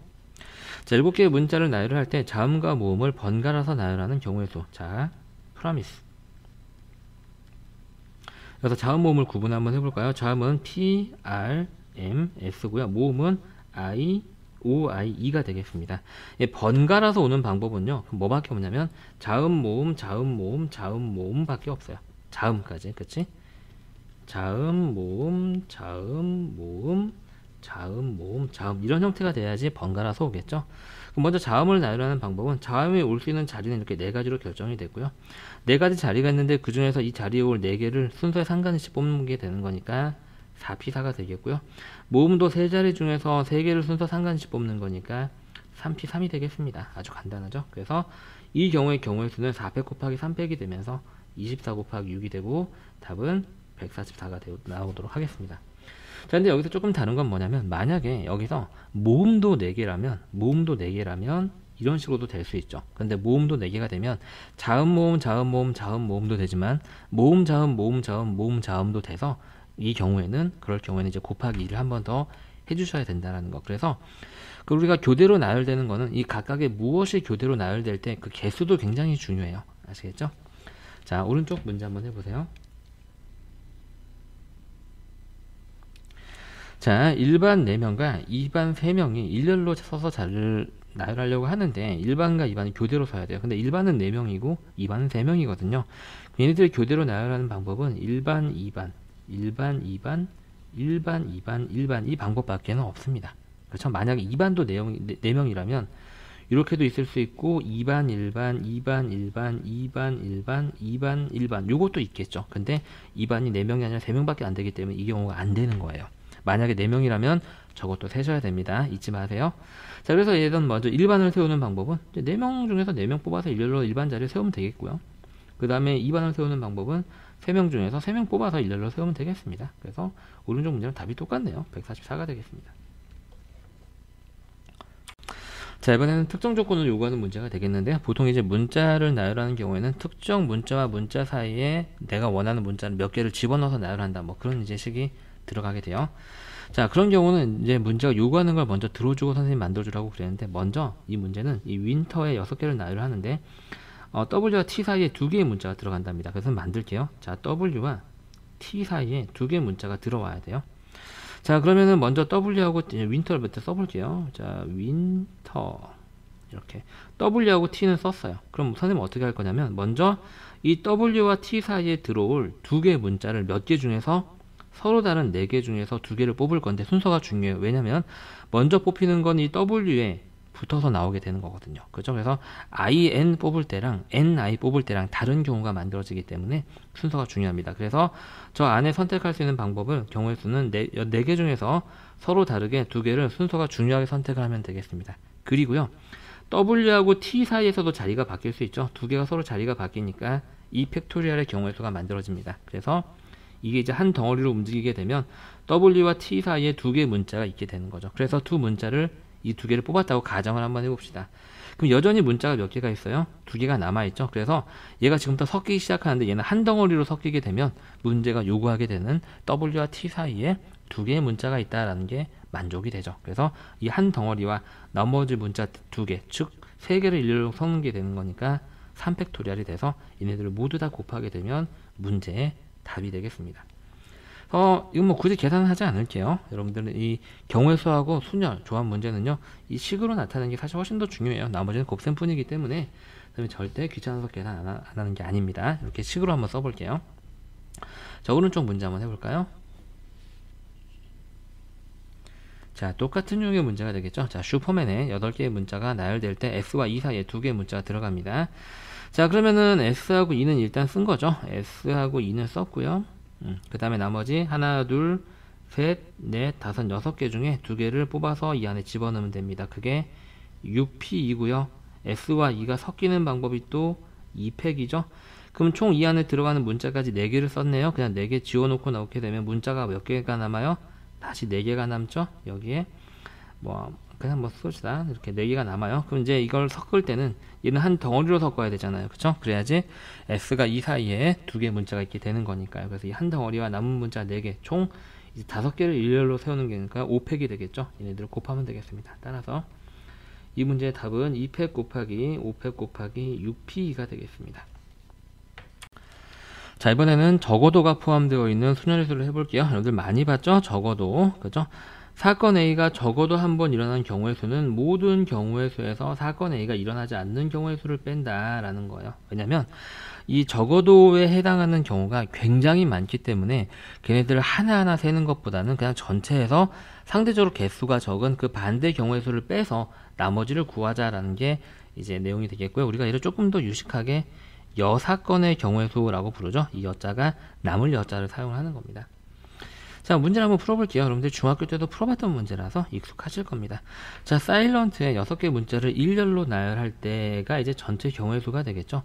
자, 7개의 문자를 나열을 할 때 자음과 모음을 번갈아서 나열하는 경우의 수. 자, promise. 그래서 자음 모음을 구분 한번 해볼까요? 자음은 P, R, M, S고요. 모음은 I, OIE가 되겠습니다. 번갈아서 오는 방법은요, 뭐밖에 없냐면 자음 모음 자음 모음 자음 모음밖에 없어요. 자음까지, 그치? 자음 모음 자음 모음 자음 모음 자음, 이런 형태가 돼야지 번갈아서 오겠죠. 그럼 먼저 자음을 나열하는 방법은 자음이 올 수 있는 자리는 이렇게 네 가지로 결정이 되고요. 네 가지 자리가 있는데 그 중에서 이 자리에 올 네 개를 순서에 상관없이 뽑는 게 되는 거니까 4P4가 되겠고요. 모음도 세 자리 중에서 세 개를 순서 상관없이 뽑는 거니까 3P3이 되겠습니다. 아주 간단하죠. 그래서 이 경우의 수는 400 곱하기 300이 되면서 24 곱하기 6이 되고 답은 144가 나오도록 하겠습니다. 자, 근데 여기서 조금 다른 건 뭐냐면, 만약에 여기서 모음도 4개라면 이런 식으로도 될 수 있죠. 근데 모음도 4개가 되면 자음 모음 자음 모음 자음 모음도 되지만 모음 자음 모음 자음 모음 자음도 돼서, 그럴 경우에는 이제 곱하기 2를 한 번 더 해주셔야 된다는 거. 그래서 우리가 교대로 나열되는 거는 이 각각의 무엇이 교대로 나열될 때 그 개수도 굉장히 중요해요. 아시겠죠? 자, 오른쪽 문제 한번 해보세요. 자, 일반 4명과 2반 3명이 일렬로 서서 자리를 나열하려고 하는데 1반과 2반이 교대로 서야 돼요. 근데 1반은 4명이고 2반은 3명이거든요. 얘네들이 교대로 나열하는 방법은 1반, 2반, 1반, 2반, 1반, 2반, 1반 이 방법밖에는 없습니다. 그렇죠? 만약에 2반도 4명이라면 이렇게도 있을 수 있고 2반, 1반, 2반, 1반, 2반, 1반, 2반, 1반 요것도 있겠죠. 근데 2반이 4명이 아니라 3명밖에 안 되기 때문에 이 경우가 안 되는 거예요. 만약에 4명이라면 저것도 세셔야 됩니다. 잊지 마세요. 자, 그래서 얘는 먼저 1반을 세우는 방법은 4명 중에서 4명 뽑아서 일렬로 1반 자리를 세우면 되겠고요. 그 다음에 2반을 세우는 방법은 3명 중에서 3명 뽑아서 일렬로 세우면 되겠습니다. 그래서 오른쪽 문제는 답이 똑같네요. 144가 되겠습니다. 자, 이번에는 특정 조건을 요구하는 문제가 되겠는데요. 보통 이제 문자를 나열하는 경우에는 특정 문자와 문자 사이에 내가 원하는 문자를 몇 개를 집어넣어서 나열한다, 뭐 그런 이제 식이 들어가게 돼요. 자, 그런 경우는 이제 문제가 요구하는 걸 먼저 들어주고 선생님 만들어주라고 그랬는데, 먼저 이 문제는 이 윈터에 6개를 나열을 하는데 W와 T 사이에 2개의 문자가 들어간답니다. 그래서 만들게요. 자, W와 T 사이에 2개의 문자가 들어와야 돼요. 자, 그러면은 먼저 W하고 윈터를 몇 개 써볼게요. 자, 윈터 이렇게 W하고 T는 썼어요. 그럼 선생님 어떻게 할 거냐면, 먼저 이 W와 T 사이에 들어올 2개의 문자를 몇 개 중에서 서로 다른 4개 중에서 2개를 뽑을 건데 순서가 중요해요. 왜냐면 먼저 뽑히는 건 이 W에 붙어서 나오게 되는 거거든요. 그죠? 그래서 IN 뽑을 때랑 NI 뽑을 때랑 다른 경우가 만들어지기 때문에 순서가 중요합니다. 그래서 저 안에 선택할 수 있는 방법을 경우의 수는 4개 중에서 서로 다르게 2개를 순서가 중요하게 선택을 하면 되겠습니다. 그리고요, W하고 T 사이에서도 자리가 바뀔 수 있죠. 2개가 서로 자리가 바뀌니까 이 팩토리얼의 경우의 수가 만들어집니다. 그래서 이게 이제 한 덩어리로 움직이게 되면 W와 T 사이에 2개의 문자가 있게 되는 거죠. 그래서 이 2개를 뽑았다고 가정을 한번 해봅시다. 그럼 여전히 문자가 몇 개가 있어요? 2개가 남아있죠. 그래서 얘가 지금부터 섞이기 시작하는데 얘는 한 덩어리로 섞이게 되면 문제가 요구하게 되는 W와 T 사이에 2개의 문자가 있다라는 게 만족이 되죠. 그래서 이 한 덩어리와 나머지 문자 2개, 즉 3개를 일렬로 섞는 게 되는 거니까 3팩토리얼이 돼서 얘네들을 모두 다 곱하게 되면 문제의 답이 되겠습니다. 이건 뭐 굳이 계산하지 않을게요. 여러분들은 이 경우의 수하고 순열, 조합 문제는요, 이 식으로 나타내는 게 사실 훨씬 더 중요해요. 나머지는 곱셈뿐이기 때문에 절대 귀찮아서 계산 안 하는 게 아닙니다. 이렇게 식으로 한번 써볼게요. 자, 오른쪽 문제 한번 해볼까요? 자, 똑같은 유형의 문제가 되겠죠. 자, 슈퍼맨에 8개의 문자가 나열될 때 S와 E 사이에 2개의 문자가 들어갑니다. 자, 그러면은 S하고 E는 일단 쓴 거죠. S하고 E는 썼고요. 그 다음에 나머지 하나, 둘, 셋, 넷, 다섯, 6개 중에 2개를 뽑아서 이 안에 집어넣으면 됩니다. 그게 6P이고요. S와 E가 섞이는 방법이 또 2팩이죠. 그럼 총 이 안에 들어가는 문자까지 4개를 썼네요. 그냥 4개 지워놓고 나오게 되면 문자가 몇 개가 남아요? 다시 4개가 남죠. 여기에 그냥 씁시다. 이렇게 4개가 남아요. 그럼 이제 이걸 섞을 때는 얘는 한 덩어리로 섞어야 되잖아요. 그쵸? 그래야지 S가 이 사이에 2개의 문자가 있게 되는 거니까요. 그래서 이 한 덩어리와 남은 문자 4개, 총 이제 5개를 일렬로 세우는 게니까 5팩이 되겠죠. 얘네들을 곱하면 되겠습니다. 따라서 이 문제의 답은 2팩 곱하기 5팩 곱하기 6P가 되겠습니다. 자, 이번에는 적어도가 포함되어 있는 순열의 수를 해볼게요. 여러분들 많이 봤죠? 적어도. 그죠? 사건 A가 적어도 한 번 일어난 경우의 수는 모든 경우의 수에서 사건 A가 일어나지 않는 경우의 수를 뺀다라는 거예요. 왜냐면 이 적어도에 해당하는 경우가 굉장히 많기 때문에 걔네들을 하나하나 세는 것보다는 그냥 전체에서 상대적으로 개수가 적은 그 반대 경우의 수를 빼서 나머지를 구하자라는 게 이제 내용이 되겠고요. 우리가 이를 조금 더 유식하게 여사건의 경우의 수라고 부르죠. 이 여자가 남을 여자를 사용하는 겁니다. 자, 문제를 한번 풀어볼게요. 여러분들 중학교 때도 풀어봤던 문제라서 익숙하실 겁니다. 자, 사일런트의 6개 문자를 일렬로 나열할 때가 이제 전체 경우의 수가 되겠죠.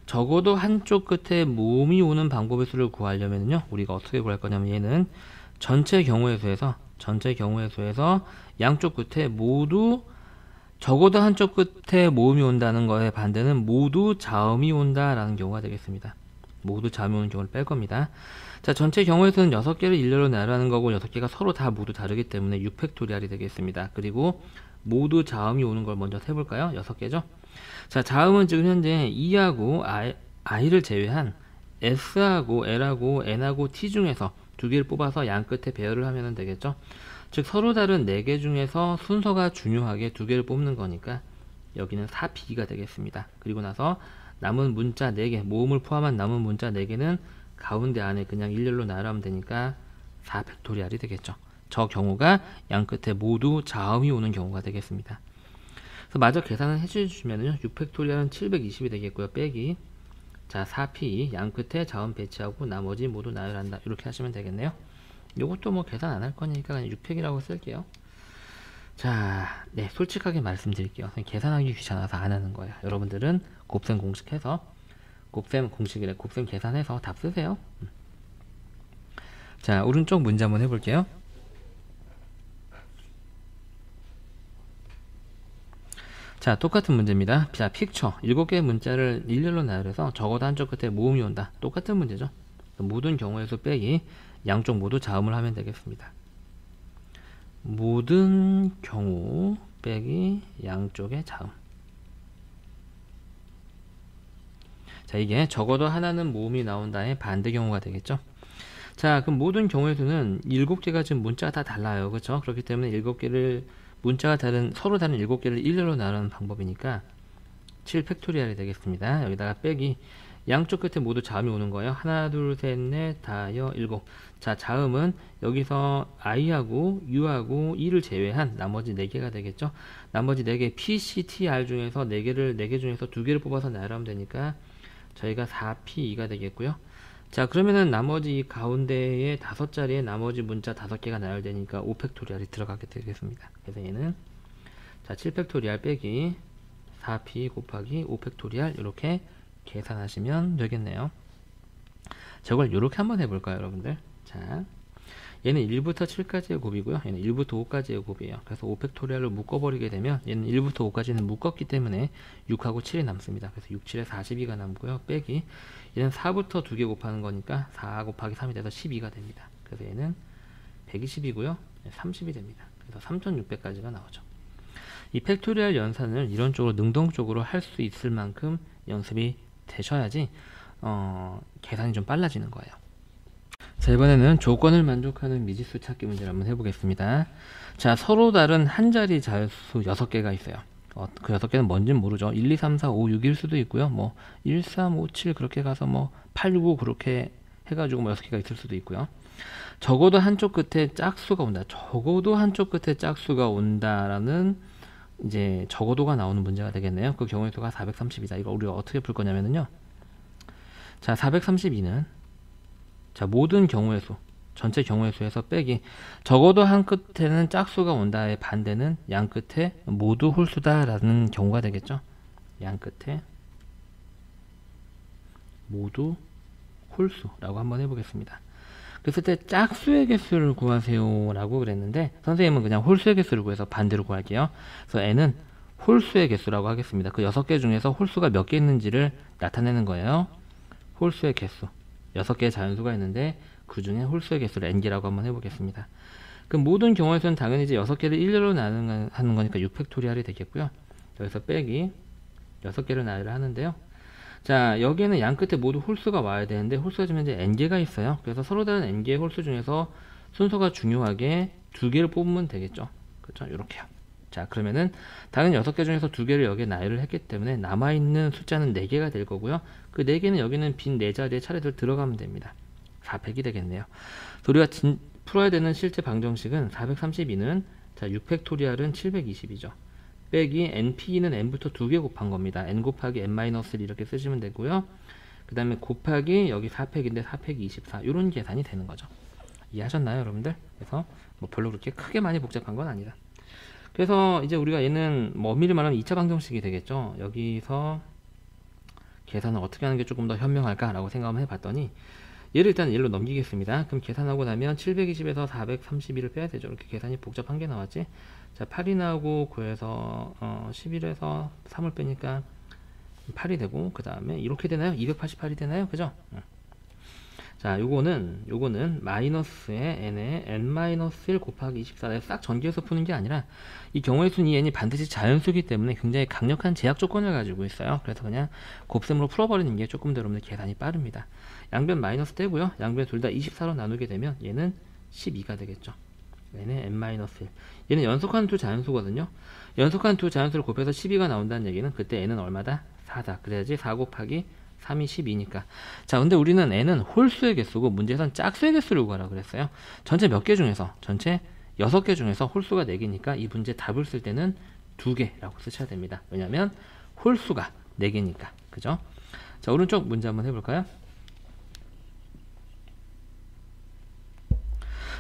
적어도 한쪽 끝에 모음이 오는 방법의 수를 구하려면요, 우리가 어떻게 구할 거냐면 얘는 전체 경우의 수에서 양쪽 끝에 모두 적어도 한쪽 끝에 모음이 온다는 거에 반대는 모두 자음이 온다라는 경우가 되겠습니다. 모두 자음이 오는 경우를 뺄 겁니다. 자, 전체 경우의 수는 6개를 일렬로 나열하는 거고 6개가 서로 다 모두 다르기 때문에 6팩토리얼이 되겠습니다. 그리고 모두 자음이 오는 걸 먼저 세볼까요? 6개죠. 자, 자음은 지금 현재 E하고 I를 제외한 S하고 L하고 N하고 T 중에서 2개를 뽑아서 양 끝에 배열을 하면 되겠죠. 즉 서로 다른 4개 중에서 순서가 중요하게 2개를 뽑는 거니까 여기는 4P가 되겠습니다. 그리고 나서 남은 문자 4개, 모음을 포함한 남은 문자 4개는 가운데 안에 그냥 일렬로 나열하면 되니까 4팩토리얼이 되겠죠. 저 경우가 양 끝에 모두 자음이 오는 경우가 되겠습니다. 그래서 마저 계산을 해주시면요, 6팩토리얼은 720이 되겠고요. 빼기, 자 4p 양 끝에 자음 배치하고 나머지 모두 나열한다, 이렇게 하시면 되겠네요. 요것도 뭐 계산 안 할 거니까 그냥 6팩이라고 쓸게요. 자, 네, 솔직하게 말씀드릴게요. 계산하기 귀찮아서 안 하는 거예요. 여러분들은 곱셈 공식해서 곱셈 계산해서 답 쓰세요. 자, 오른쪽 문제 한번 해볼게요. 자, 똑같은 문제입니다. 자, 픽처 7개의 문자를 일렬로 나열해서 적어도 한쪽 끝에 모음이 온다. 똑같은 문제죠. 모든 경우에서 빼기 양쪽 모두 자음을 하면 되겠습니다. 모든 경우 빼기 양쪽의 자음. 자, 이게 적어도 하나는 모음이 나온다의 반대 경우가 되겠죠. 자, 그럼 모든 경우의 수는 7개가 지금 문자가 다 달라요. 그렇죠? 그렇기 때문에 7개를 문자가 서로 다른 7개를 일렬로 나누는 방법이니까 7팩토리얼이 되겠습니다. 여기다가 빼기 양쪽 끝에 모두 자음이 오는 거예요. 하나, 둘, 셋, 넷, 다여, 7. 자, 자음은 여기서 I하고 U하고 E를 제외한 나머지 4개가 되겠죠. 나머지 4개 P, C, T, R 중에서 4개 중에서 2개를 뽑아서 나열하면 되니까 저희가 4P2가 되겠고요. 자, 그러면은 나머지 가운데에 5자리에 나머지 문자 5개가 나열되니까 5팩토리얼이 들어가게 되겠습니다. 그래서 얘는 자 7팩토리얼 빼기 4p 곱하기 5팩토리얼 이렇게 계산하시면 되겠네요. 저걸 이렇게 한번 해볼까요, 여러분들? 자, 얘는 1부터 7까지의 곱이고요. 얘는 1부터 5까지의 곱이에요. 그래서 5팩토리얼로 묶어버리게 되면 얘는 1부터 5까지는 묶었기 때문에 6하고 7이 남습니다. 그래서 6, 7에 42가 남고요. 빼기 얘는 4부터 2개 곱하는 거니까 4 곱하기 3이 돼서 12가 됩니다. 그래서 얘는 120이고요. 30이 됩니다. 그래서 3600까지가 나오죠. 이 팩토리얼 연산을 이런 쪽으로 능동적으로 할 수 있을 만큼 연습이 되셔야지 계산이 좀 빨라지는 거예요. 자, 이번에는 조건을 만족하는 미지수 찾기 문제를 한번 해보겠습니다. 자, 서로 다른 한 자리 자연수 6개가 있어요. 그 6개는 뭔지는 모르죠. 1, 2, 3, 4, 5, 6일 수도 있고요. 뭐 1, 3, 5, 7 그렇게 가서 뭐 8, 9 그렇게 해가지고 뭐 6개가 있을 수도 있고요. 적어도 한쪽 끝에 짝수가 온다. 적어도 한쪽 끝에 짝수가 온다라는 이제 적어도가 나오는 문제가 되겠네요. 그 경우의 수가 430이다. 이거 우리가 어떻게 풀 거냐면요. 자, 432는 자, 모든 경우의 수, 전체 경우의 수에서 빼기 적어도 한 끝에는 짝수가 온다의 반대는 양 끝에 모두 홀수다 라는 경우가 되겠죠. 양 끝에 모두 홀수라고 한번 해보겠습니다. 그랬을 때 짝수의 개수를 구하세요 라고 그랬는데 선생님은 그냥 홀수의 개수를 구해서 반대로 구할게요. 그래서 n은 홀수의 개수라고 하겠습니다. 그 6개 중에서 홀수가 몇 개 있는지를 나타내는 거예요. 홀수의 개수 6개의 자연수가 있는데 그 중에 홀수의 개수를 n개라고 한번 해보겠습니다. 그럼 모든 경우에서는 당연히 이제 6개를 일렬로 나누는 거니까 6팩토리얼이 되겠고요. 여기서 빼기 6개를 나열을 하는데요. 자, 여기에는 양 끝에 모두 홀수가 와야 되는데 홀수가 지금 이제 n개가 있어요. 그래서 서로 다른 n개의 홀수 중에서 순서가 중요하게 두 개를 뽑으면 되겠죠. 그렇죠? 이렇게요. 자, 그러면은 다른 6개 중에서 2개를 여기에 나열을 했기 때문에 남아있는 숫자는 4개가 될 거고요. 그 4개는 여기는 빈 4자리에 차례대로 들어가면 됩니다. 400이 되겠네요. 우리가 풀어야 되는 실제 방정식은 432는 자, 6팩토리얼은 720이죠. 빼기 np는 n부터 2개 곱한 겁니다. n 곱하기 n-1 이렇게 쓰시면 되고요. 그 다음에 곱하기 여기 4팩인데 4팩이 24 이런 계산이 되는 거죠. 이해하셨나요, 여러분들? 그래서 뭐 별로 그렇게 크게 많이 복잡한 건 아니다. 그래서 이제 우리가 얘는 뭐 엄밀히 말하면 2차 방정식이 되겠죠. 여기서 계산을 어떻게 하는 게 조금 더 현명할까라고 생각을 해봤더니 얘를 일단 1로 넘기겠습니다. 그럼 계산하고 나면 720에서 432를 빼야 되죠. 이렇게 계산이 복잡한 게 나왔지. 자, 8이 나오고 그래서 11에서 3을 빼니까 8이 되고 그 다음에 이렇게 되나요? 288이 되나요? 그죠? 자, 요거는 마이너스에 n에 n-1 곱하기 24를 싹 전개해서 푸는 게 아니라 이 경우의 수는 이 n이 반드시 자연수이기 때문에 굉장히 강력한 제약 조건을 가지고 있어요. 그래서 그냥 곱셈으로 풀어버리는 게 조금 더 여러분들 계산이 빠릅니다. 양변 마이너스 떼고요. 양변 둘 다 24로 나누게 되면 얘는 12가 되겠죠. 얘는 n-1. 얘는 연속한 두 자연수거든요. 연속한 두 자연수를 곱해서 12가 나온다는 얘기는 그때 n은 얼마다? 4다. 그래야지 4 곱하기 3이 12니까. 자, 근데 우리는 n은 홀수의 개수고 문제에선 짝수의 개수를 구하라고 그랬어요. 전체 몇 개 중에서? 전체 6개 중에서 홀수가 4개니까 이 문제 답을 쓸 때는 2개라고 쓰셔야 됩니다. 왜냐면 홀수가 4개니까. 그죠? 자, 오른쪽 문제 한번 해볼까요?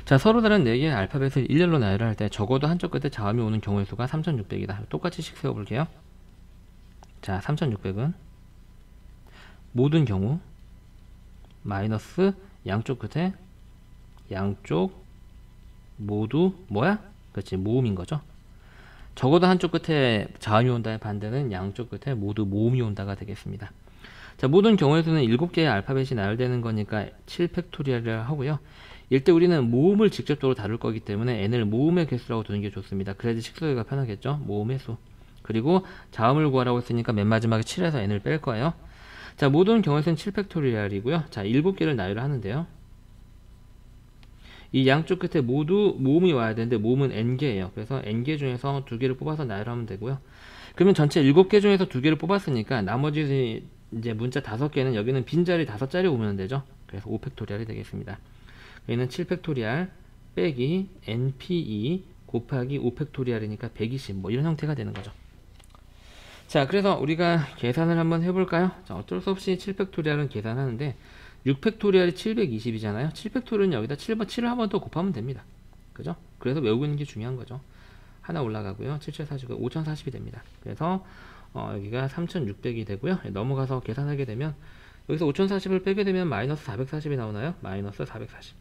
자, 서로 다른 4개의 알파벳을 일렬로 나열을 할 때 적어도 한쪽 끝에 자음이 오는 경우의 수가 3600이다. 똑같이 식 세워볼게요. 자, 3600은 모든 경우 마이너스 양쪽 끝에 양쪽 모두 뭐야? 그렇지, 모음인 거죠. 적어도 한쪽 끝에 자음이 온다의 반대는 양쪽 끝에 모두 모음이 온다가 되겠습니다. 자, 모든 경우의 수는 7개의 알파벳이 나열되는 거니까 7팩토리얼이라고 하고요. 이때 우리는 모음을 직접적으로 다룰 거기 때문에 n을 모음의 개수라고 두는 게 좋습니다. 그래야지 식수하기가 편하겠죠. 모음의 수. 그리고 자음을 구하라고 했으니까 맨 마지막에 7에서 n을 뺄 거예요. 자, 모든 경우에서는 7팩토리얼이고요. 자, 7개를 나열을 하는데요. 이 양쪽 끝에 모두 모음이 와야 되는데 모음은 n개예요. 그래서 n개 중에서 2개를 뽑아서 나열하면 되고요. 그러면 전체 7개 중에서 2개를 뽑았으니까 나머지 이제 문자 5개는 여기는 빈자리 5자리 오면 되죠. 그래서 5팩토리얼이 되겠습니다. 여기는 7팩토리얼 빼기 npe 곱하기 5팩토리얼이니까 120 뭐 이런 형태가 되는 거죠. 자, 그래서 우리가 계산을 한번 해볼까요? 자, 어쩔 수 없이 7팩토리얼은 계산하는데 6팩토리얼이 720이잖아요. 7팩토리얼은 여기다 7을 한 번 더 곱하면 됩니다. 그죠? 그래서 외우고 있는 게 중요한 거죠. 하나 올라가고요. 7749, 5040이 됩니다. 그래서 여기가 3600이 되고요. 넘어가서 계산하게 되면 여기서 5040을 빼게 되면 마이너스 440이 나오나요? 마이너스 440.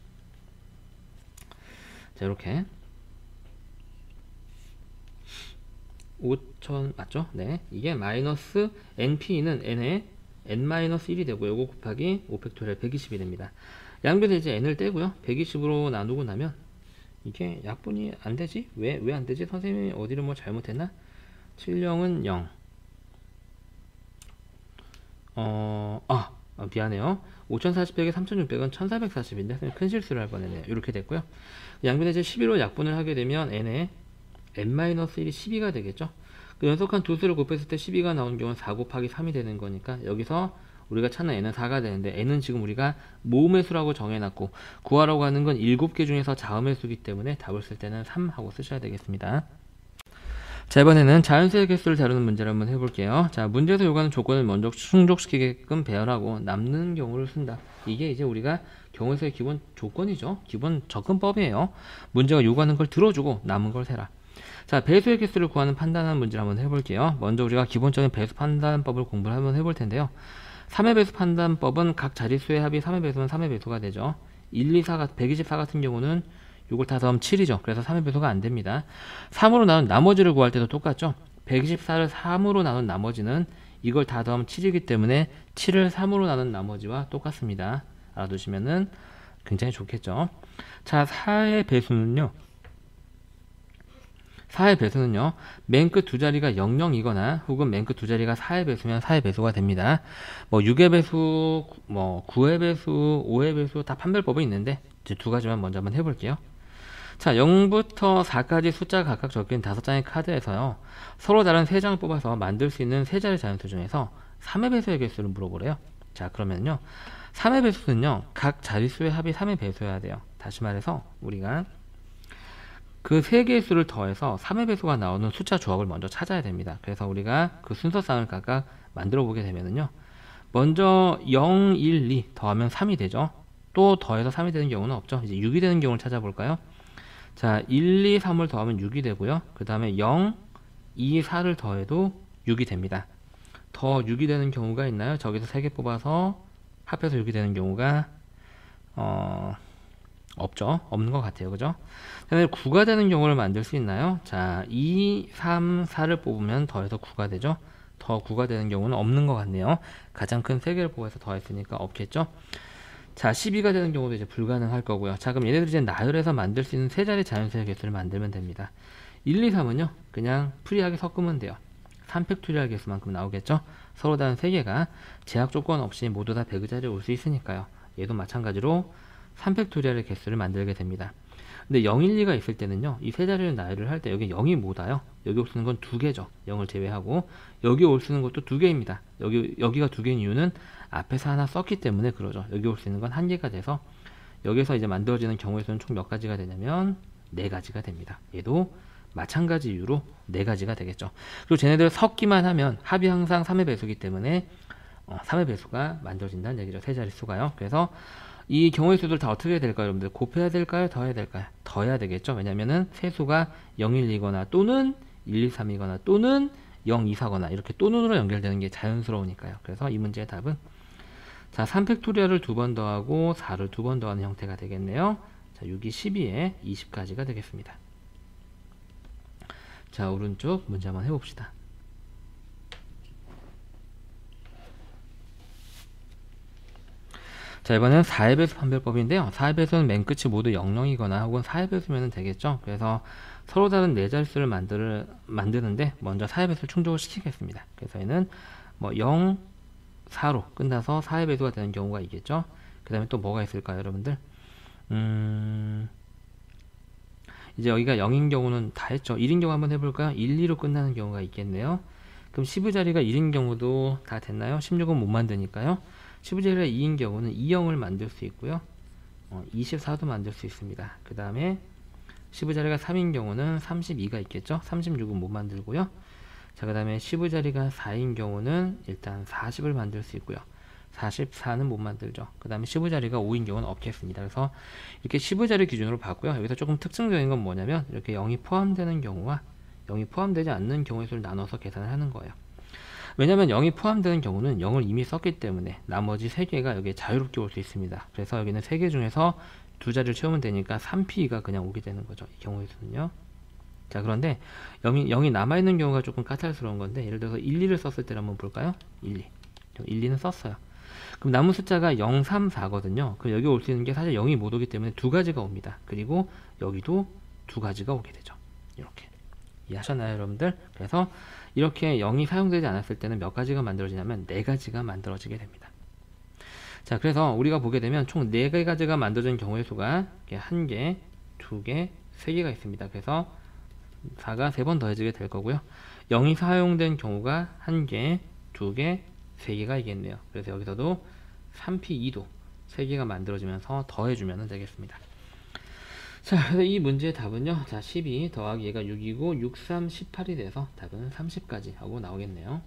자, 이렇게 5000 맞죠? 네, 이게 마이너스 np는 n에 n-1이 되고 요거 곱하기 5팩토리얼 120이 됩니다. 양변에 이제 n을 떼고요. 120으로 나누고 나면 이게 약분이 안 되지? 왜 안 되지? 선생님이 어디를 뭐 잘못했나? 7영은 0. 미안해요. 5040에 3600은 1440인데 큰 실수를 할 뻔했네요. 이렇게 됐고요. 양변에 이제 11로 약분을 하게 되면 n에 n-1이 12가 되겠죠. 그 연속한 두 수를 곱했을 때 12가 나온 경우는 4 곱하기 3이 되는 거니까 여기서 우리가 찾는 n은 4가 되는데 n은 지금 우리가 모음의 수라고 정해놨고 구하라고 하는 건 7개 중에서 자음의 수이기 때문에 답을 쓸 때는 3 하고 쓰셔야 되겠습니다. 자, 이번에는 자연수의 개수를 다루는 문제를 한번 해볼게요. 자, 문제에서 요구하는 조건을 먼저 충족시키게끔 배열하고 남는 경우를 쓴다. 이게 이제 우리가 경우에서의 기본 조건이죠. 기본 접근법이에요. 문제가 요구하는 걸 들어주고 남은 걸 세라. 자, 배수의 개수를 구하는 판단하는 문제를 한번 해볼게요. 먼저 우리가 기본적인 배수 판단법을 공부를 한번 해볼 텐데요. 3의 배수 판단법은 각 자릿수의 합이 3의 배수면 3의 배수가 되죠. 1, 2, 4, 124 같은 경우는 요걸 다 더하면 7이죠. 그래서 3의 배수가 안 됩니다. 3으로 나눈 나머지를 구할 때도 똑같죠. 124를 3으로 나눈 나머지는 이걸 다 더하면 7이기 때문에 7을 3으로 나눈 나머지와 똑같습니다. 알아두시면은 굉장히 좋겠죠. 자, 4의 배수는요. 맨 끝 두 자리가 00이거나 혹은 맨 끝 두 자리가 4의 배수면 4의 배수가 됩니다. 뭐 6의 배수, 뭐 9의 배수, 5의 배수 다 판별법이 있는데 이제 두 가지만 먼저 한번 해볼게요. 자, 0부터 4까지 숫자가 각각 적힌 5장의 카드에서요, 서로 다른 3장을 뽑아서 만들 수 있는 3자리 자연수 중에서 3의 배수의 개수를 물어보래요. 자, 그러면요, 3의 배수는요, 각 자릿수의 합이 3의 배수여야 돼요. 다시 말해서 우리가 그 3개의 수를 더해서 3의 배수가 나오는 숫자 조합을 먼저 찾아야 됩니다. 그래서 우리가 그 순서상을 각각 만들어 보게 되면은요, 먼저 0, 1, 2 더하면 3이 되죠. 또 더해서 3이 되는 경우는 없죠. 이제 6이 되는 경우를 찾아볼까요? 자, 1, 2, 3을 더하면 6이 되고요. 그 다음에 0, 2, 4를 더해도 6이 됩니다. 더 6이 되는 경우가 있나요? 저기서 3개 뽑아서 합해서 6이 되는 경우가 없죠. 없는 것 같아요. 그죠? 그다음에 9가 되는 경우를 만들 수 있나요? 자, 2, 3, 4를 뽑으면 더해서 9가 되죠. 더 9가 되는 경우는 없는 것 같네요. 가장 큰 3개를 뽑아서 더했으니까 없겠죠. 자, 12가 되는 경우도 이제 불가능할 거고요. 자, 그럼 얘네들 이제 나열해서 만들 수 있는 3자리 자연수의 개수를 만들면 됩니다. 1, 2, 3은요, 그냥 프리하게 섞으면 돼요. 3팩토리얼 개수만큼 나오겠죠. 서로 다른 3개가 제약 조건 없이 모두 다 100의 자리에 올 수 있으니까요. 얘도 마찬가지로 3팩토리얼의 개수를 만들게 됩니다. 근데 0, 1, 2가 있을 때는요, 이 3자리를 나열을 할 때 여기 0이 뭐다요? 여기 올 수 있는 건 2개죠. 0을 제외하고. 여기 올 수 있는 것도 2개입니다. 여기가 2개인 이유는 앞에서 하나 썼기 때문에 그러죠. 여기 올 수 있는 건 1개가 돼서 여기서 이제 만들어지는 경우의 수는 총 몇 가지가 되냐면 4가지가 됩니다. 얘도 마찬가지 이유로 4가지가 되겠죠. 그리고 쟤네들 섞기만 하면 합이 항상 3의 배수이기 때문에 3의 배수가 만들어진다는 얘기죠. 3자리 수가요. 그래서 이 경우의 수들 다 어떻게 해야 될까요? 여러분들 곱해야 될까요? 더해야 될까요? 더해야 되겠죠. 왜냐면은 세수가 0, 1, 2거나 또는 1, 2, 3이거나 또는 0, 2, 4거나 이렇게 또는으로 연결되는 게 자연스러우니까요. 그래서 이 문제의 답은 자, 3팩토리얼을 2번 더하고 4를 2번 더하는 형태가 되겠네요. 자, 6이 12에 20까지가 되겠습니다. 자, 오른쪽 문제 한번 해봅시다. 자, 이번엔 4의 배수 판별법인데요. 4의 배수는 맨 끝이 모두 00이거나 혹은 4의 배수면 되겠죠. 그래서 서로 다른 4자릿수를 만드는데 먼저 4의 배수를 충족을 시키겠습니다. 그래서 얘는 뭐 0, 4로 끝나서 4의 배수가 되는 경우가 있겠죠. 그 다음에 또 뭐가 있을까요, 여러분들? 이제 여기가 0인 경우는 다 했죠. 1인 경우 한번 해볼까요? 1, 2로 끝나는 경우가 있겠네요. 그럼 10의 자리가 1인 경우도 다 됐나요? 16은 못 만드니까요. 10의 자리가 2인 경우는 2영을 만들 수 있고요. 24도 만들 수 있습니다. 그 다음에 10의 자리가 3인 경우는 32가 있겠죠. 36은 못 만들고요. 자, 그 다음에 10의 자리가 4인 경우는 일단 40을 만들 수 있고요. 44는 못 만들죠. 그 다음에 10의 자리가 5인 경우는 없겠습니다. 그래서 이렇게 10의 자리 기준으로 봤고요. 여기서 조금 특징적인 건 뭐냐면 이렇게 0이 포함되는 경우와 0이 포함되지 않는 경우의 수를 나눠서 계산을 하는 거예요. 왜냐면 0이 포함되는 경우는 0을 이미 썼기 때문에 나머지 3개가 여기에 자유롭게 올 수 있습니다. 그래서 여기는 3개 중에서 2자리를 채우면 되니까 3P가 그냥 오게 되는 거죠. 이 경우의 수는요. 자, 그런데 0이 남아있는 경우가 조금 까탈스러운 건데 예를 들어서 1, 2를 썼을 때를 한번 볼까요? 1, 2. 1, 2는 썼어요. 그럼 남은 숫자가 0, 3, 4거든요. 그럼 여기 올 수 있는 게 사실 0이 못 오기 때문에 2가지가 옵니다. 그리고 여기도 2가지가 오게 되죠. 이렇게. 이해하셨나요, 여러분들? 그래서 이렇게 0이 사용되지 않았을 때는 몇 가지가 만들어지냐면 4가지가 만들어지게 됩니다. 자, 그래서 우리가 보게 되면 총 4가지가 만들어진 경우의 수가 1개, 2개, 3개가 있습니다. 그래서 4가 3번 더해지게 될 거고요. 0이 사용된 경우가 1개, 2개, 3개가 있겠네요. 그래서 여기서도 3P2도 3개가 만들어지면서 더해주면 되겠습니다. 자, 그래서 이 문제의 답은요. 자, 12 더하기 얘가 6이고 6, 3, 18이 돼서 답은 30까지 하고 나오겠네요.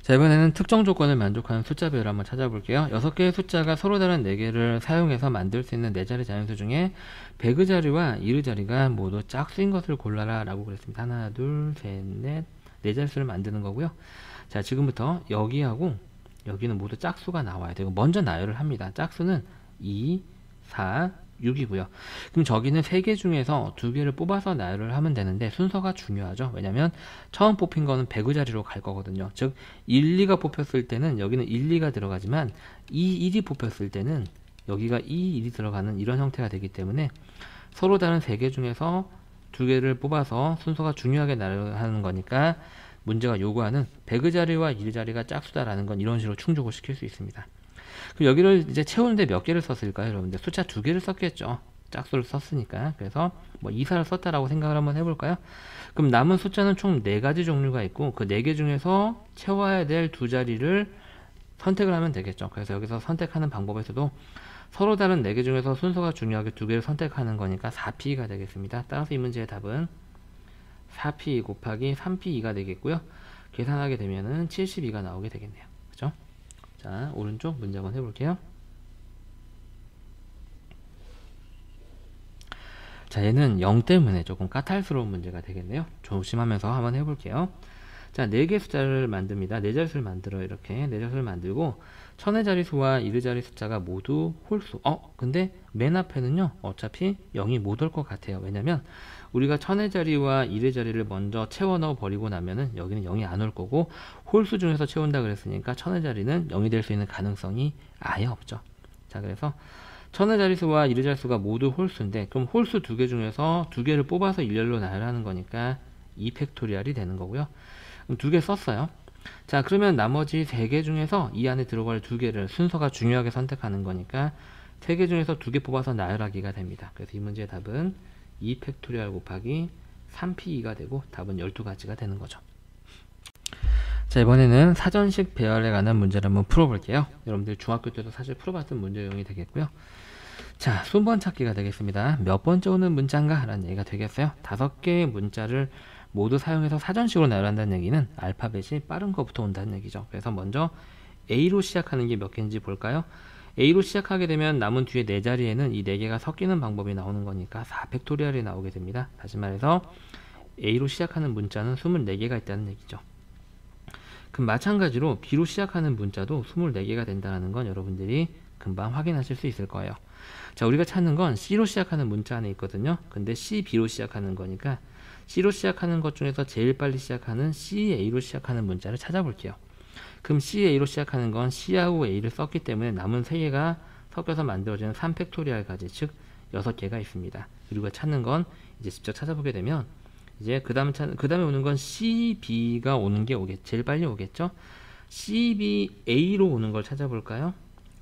자, 이번에는 특정 조건을 만족하는 숫자 배열을 한번 찾아볼게요. 6개의 숫자가 서로 다른 4개를 사용해서 만들 수 있는 4자리 자연수 중에 100의 자리와 1의 자리가 모두 짝수인 것을 골라라 라고 그랬습니다. 하나, 둘, 셋, 넷, 4자릿수를 만드는 거고요. 자, 지금부터 여기하고 여기는 모두 짝수가 나와야 되고 먼저 나열을 합니다. 짝수는 2, 4, 6이고요. 그럼 저기는 3개 중에서 2개를 뽑아서 나열을 하면 되는데 순서가 중요하죠. 왜냐면 처음 뽑힌 거는 100의 자리로 갈 거거든요. 즉 1, 2가 뽑혔을 때는 여기는 1, 2가 들어가지만 2, 1이 뽑혔을 때는 여기가 2, 1이 들어가는 이런 형태가 되기 때문에 서로 다른 3개 중에서 2개를 뽑아서 순서가 중요하게 나열하는 거니까 문제가 요구하는 100의 자리와 1의 자리가 짝수다라는 건 이런 식으로 충족을 시킬 수 있습니다. 그럼 여기를 이제 채우는데 몇 개를 썼을까요, 여러분들? 숫자 2개를 썼겠죠. 짝수를 썼으니까. 그래서 뭐 2사를 썼다라고 생각을 한번 해볼까요? 그럼 남은 숫자는 총 4가지 종류가 있고 그 4개 중에서 채워야 될 두 자리를 선택을 하면 되겠죠. 그래서 여기서 선택하는 방법에서도 서로 다른 4개 중에서 순서가 중요하게 2개를 선택하는 거니까 4P가 되겠습니다. 따라서 이 문제의 답은 4P 곱하기 3P2가 되겠고요. 계산하게 되면은 72가 나오게 되겠네요. 그죠? 자, 오른쪽 문제 한번 해볼게요. 자, 얘는 0 때문에 조금 까탈스러운 문제가 되겠네요. 조심하면서 한번 해볼게요. 자, 4개 숫자를 만듭니다. 4자릿수를 만들어요. 이렇게 4자릿수를 만들고 천의 자릿수와 일의 자릿 숫자가 모두 홀수. 근데 맨 앞에는요, 어차피 0이 못 올 것 같아요. 왜냐면 우리가 천의 자리와 일의 자리를 먼저 채워 넣어 버리고 나면은 여기는 0이 안 올 거고 홀수 중에서 채운다 그랬으니까 천의 자리는 0이 될 수 있는 가능성이 아예 없죠. 자, 그래서 천의 자릿수와 일의 자릿수가 모두 홀수인데 그럼 홀수 2개 중에서 2개를 뽑아서 일렬로 나열하는 거니까 2팩토리얼이 되는 거고요. 그럼 2개 썼어요. 자, 그러면 나머지 3개 중에서 이 안에 들어갈 2개를 순서가 중요하게 선택하는 거니까 3개 중에서 2개 뽑아서 나열하기가 됩니다. 그래서 이 문제의 답은 2팩토리얼 곱하기 3P2가 되고 답은 12가지가 되는 거죠. 자, 이번에는 사전식 배열에 관한 문제를 한번 풀어볼게요. 여러분들 중학교 때도 사실 풀어봤던 문제 유형이 되겠고요. 자, 순번 찾기가 되겠습니다. 몇 번째 오는 문자인가? 라는 얘기가 되겠어요. 5개의 문자를 모두 사용해서 사전식으로 나열한다는 얘기는 알파벳이 빠른 것부터 온다는 얘기죠. 그래서 먼저 A로 시작하는 게 몇 개인지 볼까요? A로 시작하게 되면 남은 뒤에 4자리에는 이 4개가 섞이는 방법이 나오는 거니까 4팩토리얼이 나오게 됩니다. 다시 말해서 A로 시작하는 문자는 24개가 있다는 얘기죠. 그럼 마찬가지로 B로 시작하는 문자도 24개가 된다는 건 여러분들이 금방 확인하실 수 있을 거예요. 자, 우리가 찾는 건 C로 시작하는 문자 안에 있거든요. 근데 C, B로 시작하는 거니까 C로 시작하는 것 중에서 제일 빨리 시작하는 CA로 시작하는 문자를 찾아볼게요. 그럼 CA로 시작하는 건 C하고 A를 썼기 때문에 남은 3개가 섞여서 만들어지는 3팩토리얼 가지, 즉 6개가 있습니다. 우리가 찾는 건 이제 직접 찾아보게 되면 이제 그 다음에 오는 건 CB가 오는 게 제일 빨리 오겠죠? CBA로 오는 걸 찾아볼까요?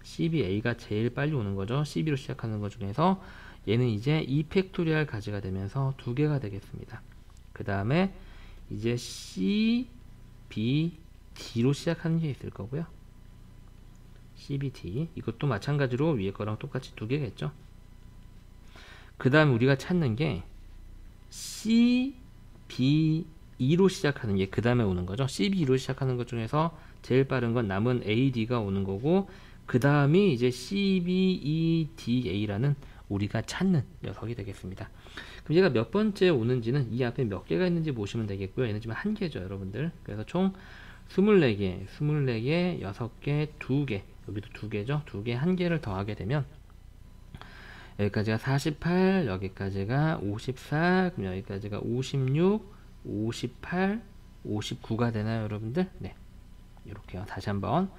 CBA가 제일 빨리 오는 거죠. CB로 시작하는 것 중에서 얘는 이제 2팩토리얼 가지가 되면서 2개가 되겠습니다. 그 다음에 이제 CBD로 시작하는 게 있을 거고요. CBD 이것도 마찬가지로 위에 거랑 똑같이 2개겠죠. 그 다음에 우리가 찾는 게 CBE로 시작하는 게 그 다음에 오는 거죠. CBE로 시작하는 것 중에서 제일 빠른 건 남은 AD가 오는 거고 그 다음이 이제 CBEDA라는 우리가 찾는 녀석이 되겠습니다. 그럼 얘가 몇 번째 오는지는 이 앞에 몇 개가 있는지 보시면 되겠고요. 얘는 지금 1개죠, 여러분들. 그래서 총 24개, 6개, 2개, 여기도 2개죠. 2개, 1개를 더하게 되면 여기까지가 48, 여기까지가 54, 그럼 여기까지가 56, 58, 59가 되나요, 여러분들? 네. 이렇게요. 다시 한번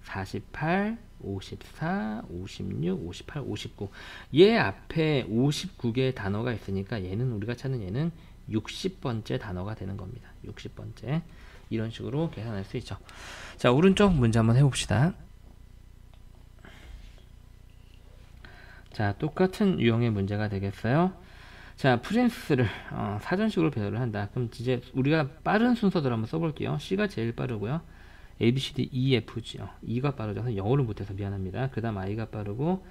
48, 54, 56, 58, 59. 얘 앞에 59개의 단어가 있으니까 얘는 우리가 찾는 얘는 60번째 단어가 되는 겁니다. 60번째. 이런 식으로 계산할 수 있죠. 자, 오른쪽 문제 한번 해봅시다. 자, 똑같은 유형의 문제가 되겠어요. 자, 프린스를 사전식으로 배열을 한다. 그럼 이제 우리가 빠른 순서대로 한번 써볼게요. C가 제일 빠르고요. A, B, C, D, E, F죠. E가 빠르죠. 영어를 못해서 미안합니다. 그 다음 I가 빠르고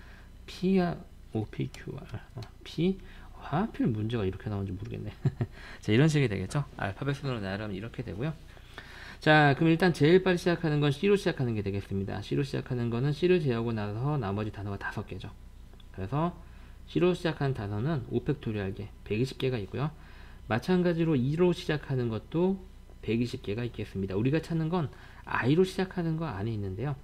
P가 O, P, Q, R, P. 하필 문제가 이렇게 나오는지 모르겠네. 자, 이런 식이 되겠죠. 알파벳 순으로 나열하면 이렇게 되고요. 자, 그럼 일단 제일 빨리 시작하는 건 C로 시작하는 게 되겠습니다. C로 시작하는 거는 C를 제하고 나서 나머지 단어가 5개죠. 그래서 C로 시작하는 단어는 5팩토리얼계 120개가 있고요. 마찬가지로 E로 시작하는 것도 120개가 있겠습니다. 우리가 찾는 건 I로 시작하는 거 안에 있는데요.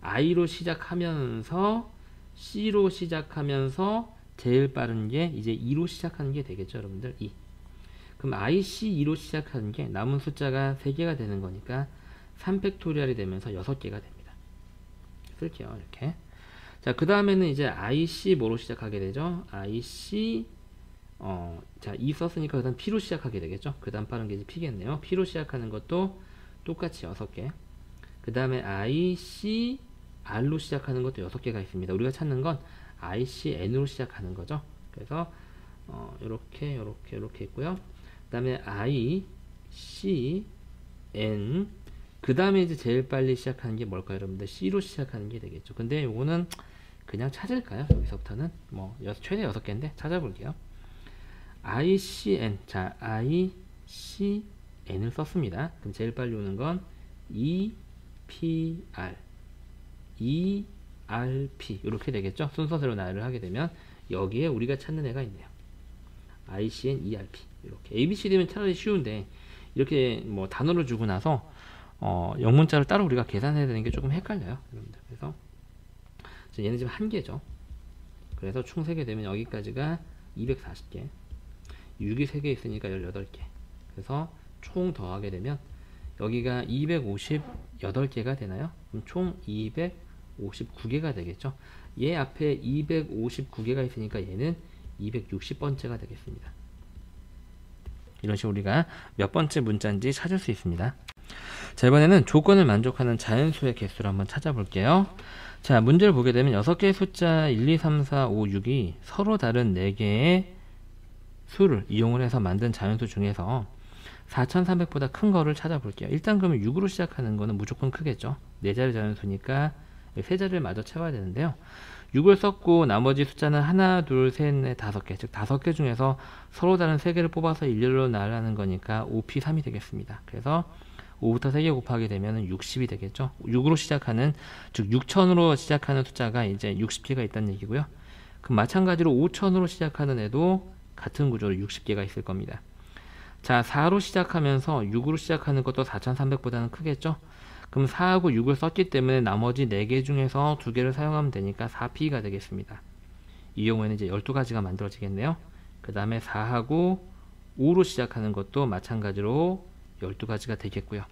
I로 시작하면서 C로 시작하면서 제일 빠른 게 이제 2로 시작하는 게 되겠죠, 여러분들. 2. 그럼 IC2로 시작하는 게 남은 숫자가 3개가 되는 거니까 3팩토리얼이 되면서 6개가 됩니다. 쓸게요, 이렇게. 자, 그 다음에는 이제 IC 뭐로 시작하게 되죠? IC 자, E 썼으니까 그 다음 P로 시작하게 되겠죠? 그 다음 빠른 게 이제 P겠네요. P로 시작하는 것도 똑같이 6개. 그 다음에 ICR로 시작하는 것도 6개가 있습니다. 우리가 찾는 건 ICN으로 시작하는 거죠. 그래서 요렇게 있고요. 그 다음에 I, C, N, 그 다음에 이제 제일 빨리 시작하는 게 뭘까요? 여러분들 C로 시작하는 게 되겠죠. 근데 요거는 그냥 찾을까요? 여기서부터는 뭐 최대 6개인데 찾아볼게요. ICN, 자 ICN을 썼습니다. 그럼 제일 빨리 오는 건 EPR, ERP 이렇게 되겠죠. 순서대로 나열을 하게 되면 여기에 우리가 찾는 애가 있네요. ICN, ERP 이렇게. ABCD면 차라리 쉬운데 이렇게 뭐 단어를 주고 나서 영문자를 따로 우리가 계산해야 되는 게 조금 헷갈려요, 여러분들. 그래서 얘는 지금 1개죠. 그래서 총 3개 되면 여기까지가 240개, 6이 3개 있으니까 18개. 그래서 총 더하게 되면 여기가 258개가 되나요? 그럼 총 259개가 되겠죠. 얘 앞에 259개가 있으니까 얘는 260번째가 되겠습니다. 이런 식으로 우리가 몇 번째 문자인지 찾을 수 있습니다. 자, 이번에는 조건을 만족하는 자연수의 개수를 한번 찾아볼게요. 자, 문제를 보게 되면 6개의 숫자 1, 2, 3, 4, 5, 6이 서로 다른 4개의 수를 이용을 해서 만든 자연수 중에서 4300보다 큰 거를 찾아볼게요. 일단 그러면 6으로 시작하는 거는 무조건 크겠죠. 4자리 자연수니까 3자리를 마저 채워야 되는데요. 6을 썼고 나머지 숫자는 하나, 둘, 셋, 넷, 5개, 즉 5개 중에서 서로 다른 3개를 뽑아서 일렬로 나열하는 거니까 5P3이 되겠습니다. 그래서 5부터 3개 곱하게 되면 60이 되겠죠. 6으로 시작하는, 즉 6000으로 시작하는 숫자가 이제 60개가 있다는 얘기고요. 그럼 마찬가지로 5000으로 시작하는 애도 같은 구조로 60개가 있을 겁니다. 자, 4로 시작하면서 6으로 시작하는 것도 4300보다는 크겠죠. 그럼 4하고 6을 썼기 때문에 나머지 4개 중에서 2개를 사용하면 되니까 4P가 되겠습니다. 이 경우에는 이제 12가지가 만들어지겠네요. 그 다음에 4하고 5로 시작하는 것도 마찬가지로 12가지가 되겠고요.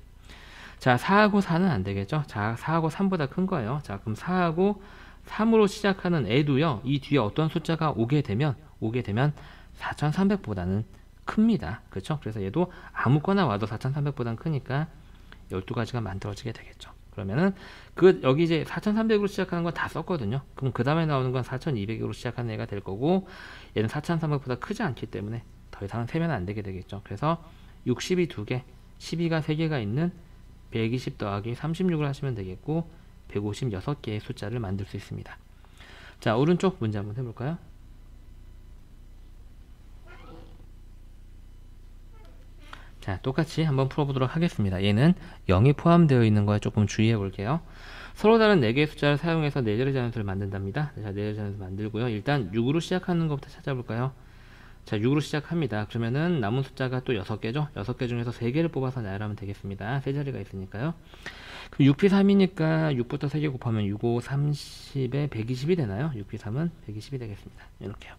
자, 4하고 4는 안 되겠죠. 자, 4하고 3보다 큰 거예요. 자, 그럼 4하고 3으로 시작하는 애도요, 이 뒤에 어떤 숫자가 오게 되면 4300보다는 큽니다. 그렇죠? 그래서 얘도 아무거나 와도 4300보다는 크니까 12가지가 만들어지게 되겠죠. 그러면은 여기 이제 4300으로 시작하는 건 다 썼거든요. 그럼 그 다음에 나오는 건 4200으로 시작하는 애가 될 거고, 얘는 4300보다 크지 않기 때문에 더 이상은 세면 안 되게 되겠죠. 그래서 60이 2개, 12가 3개가 있는 120 더하기 36을 하시면 되겠고, 156개의 숫자를 만들 수 있습니다. 자, 오른쪽 문제 한번 해볼까요? 자, 똑같이 한번 풀어보도록 하겠습니다. 얘는 0이 포함되어 있는 거에 조금 주의해 볼게요. 서로 다른 4개의 숫자를 사용해서 4자리 자연수를 만든답니다. 자, 4자리 자연수 만들고요. 일단 6으로 시작하는 것부터 찾아볼까요? 자, 6으로 시작합니다. 그러면은 남은 숫자가 또 6개죠. 6개 중에서 3개를 뽑아서 나열하면 되겠습니다. 3자리가 있으니까요. 그럼 6P3이니까 6부터 3개 곱하면 6, 5, 30에 120이 되나요? 6P3은 120이 되겠습니다. 이렇게요.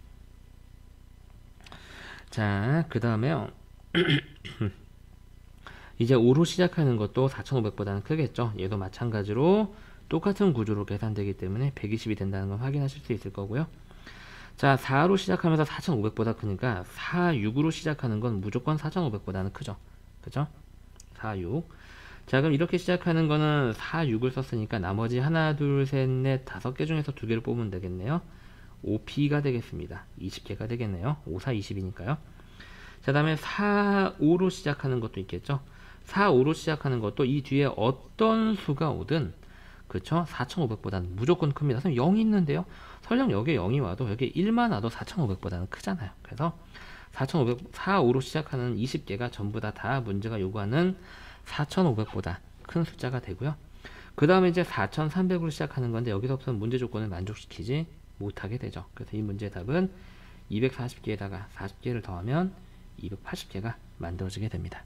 자, 그 다음에요. 이제 5로 시작하는 것도 4500보다는 크겠죠. 얘도 마찬가지로 똑같은 구조로 계산되기 때문에 120이 된다는 걸 확인하실 수 있을 거고요. 자, 4로 시작하면서 4500보다 크니까 4, 6으로 시작하는 건 무조건 4500보다는 크죠. 그죠? 4, 6. 자, 그럼 이렇게 시작하는 거는 4, 6을 썼으니까 나머지 하나, 둘, 셋, 넷, 5개 중에서 2개를 뽑으면 되겠네요. 5P가 되겠습니다. 20개가 되겠네요. 5, 4, 20이니까요. 자, 다음에 4, 5로 시작하는 것도 있겠죠. 4, 5로 시작하는 것도 이 뒤에 어떤 수가 오든, 그쵸? 4500보다는 무조건 큽니다. 선생님 0이 있는데요. 설령 여기에 0이 와도 여기에 1만 와도 4500보다는 크잖아요. 그래서 4500, 4, 5로 시작하는 20개가 전부 다 문제가 요구하는 4500보다 큰 숫자가 되고요. 그 다음에 이제 4300으로 시작하는 건데 여기서부터는 문제 조건을 만족시키지 못하게 되죠. 그래서 이 문제의 답은 240개에다가 40개를 더하면 280개가 만들어지게 됩니다.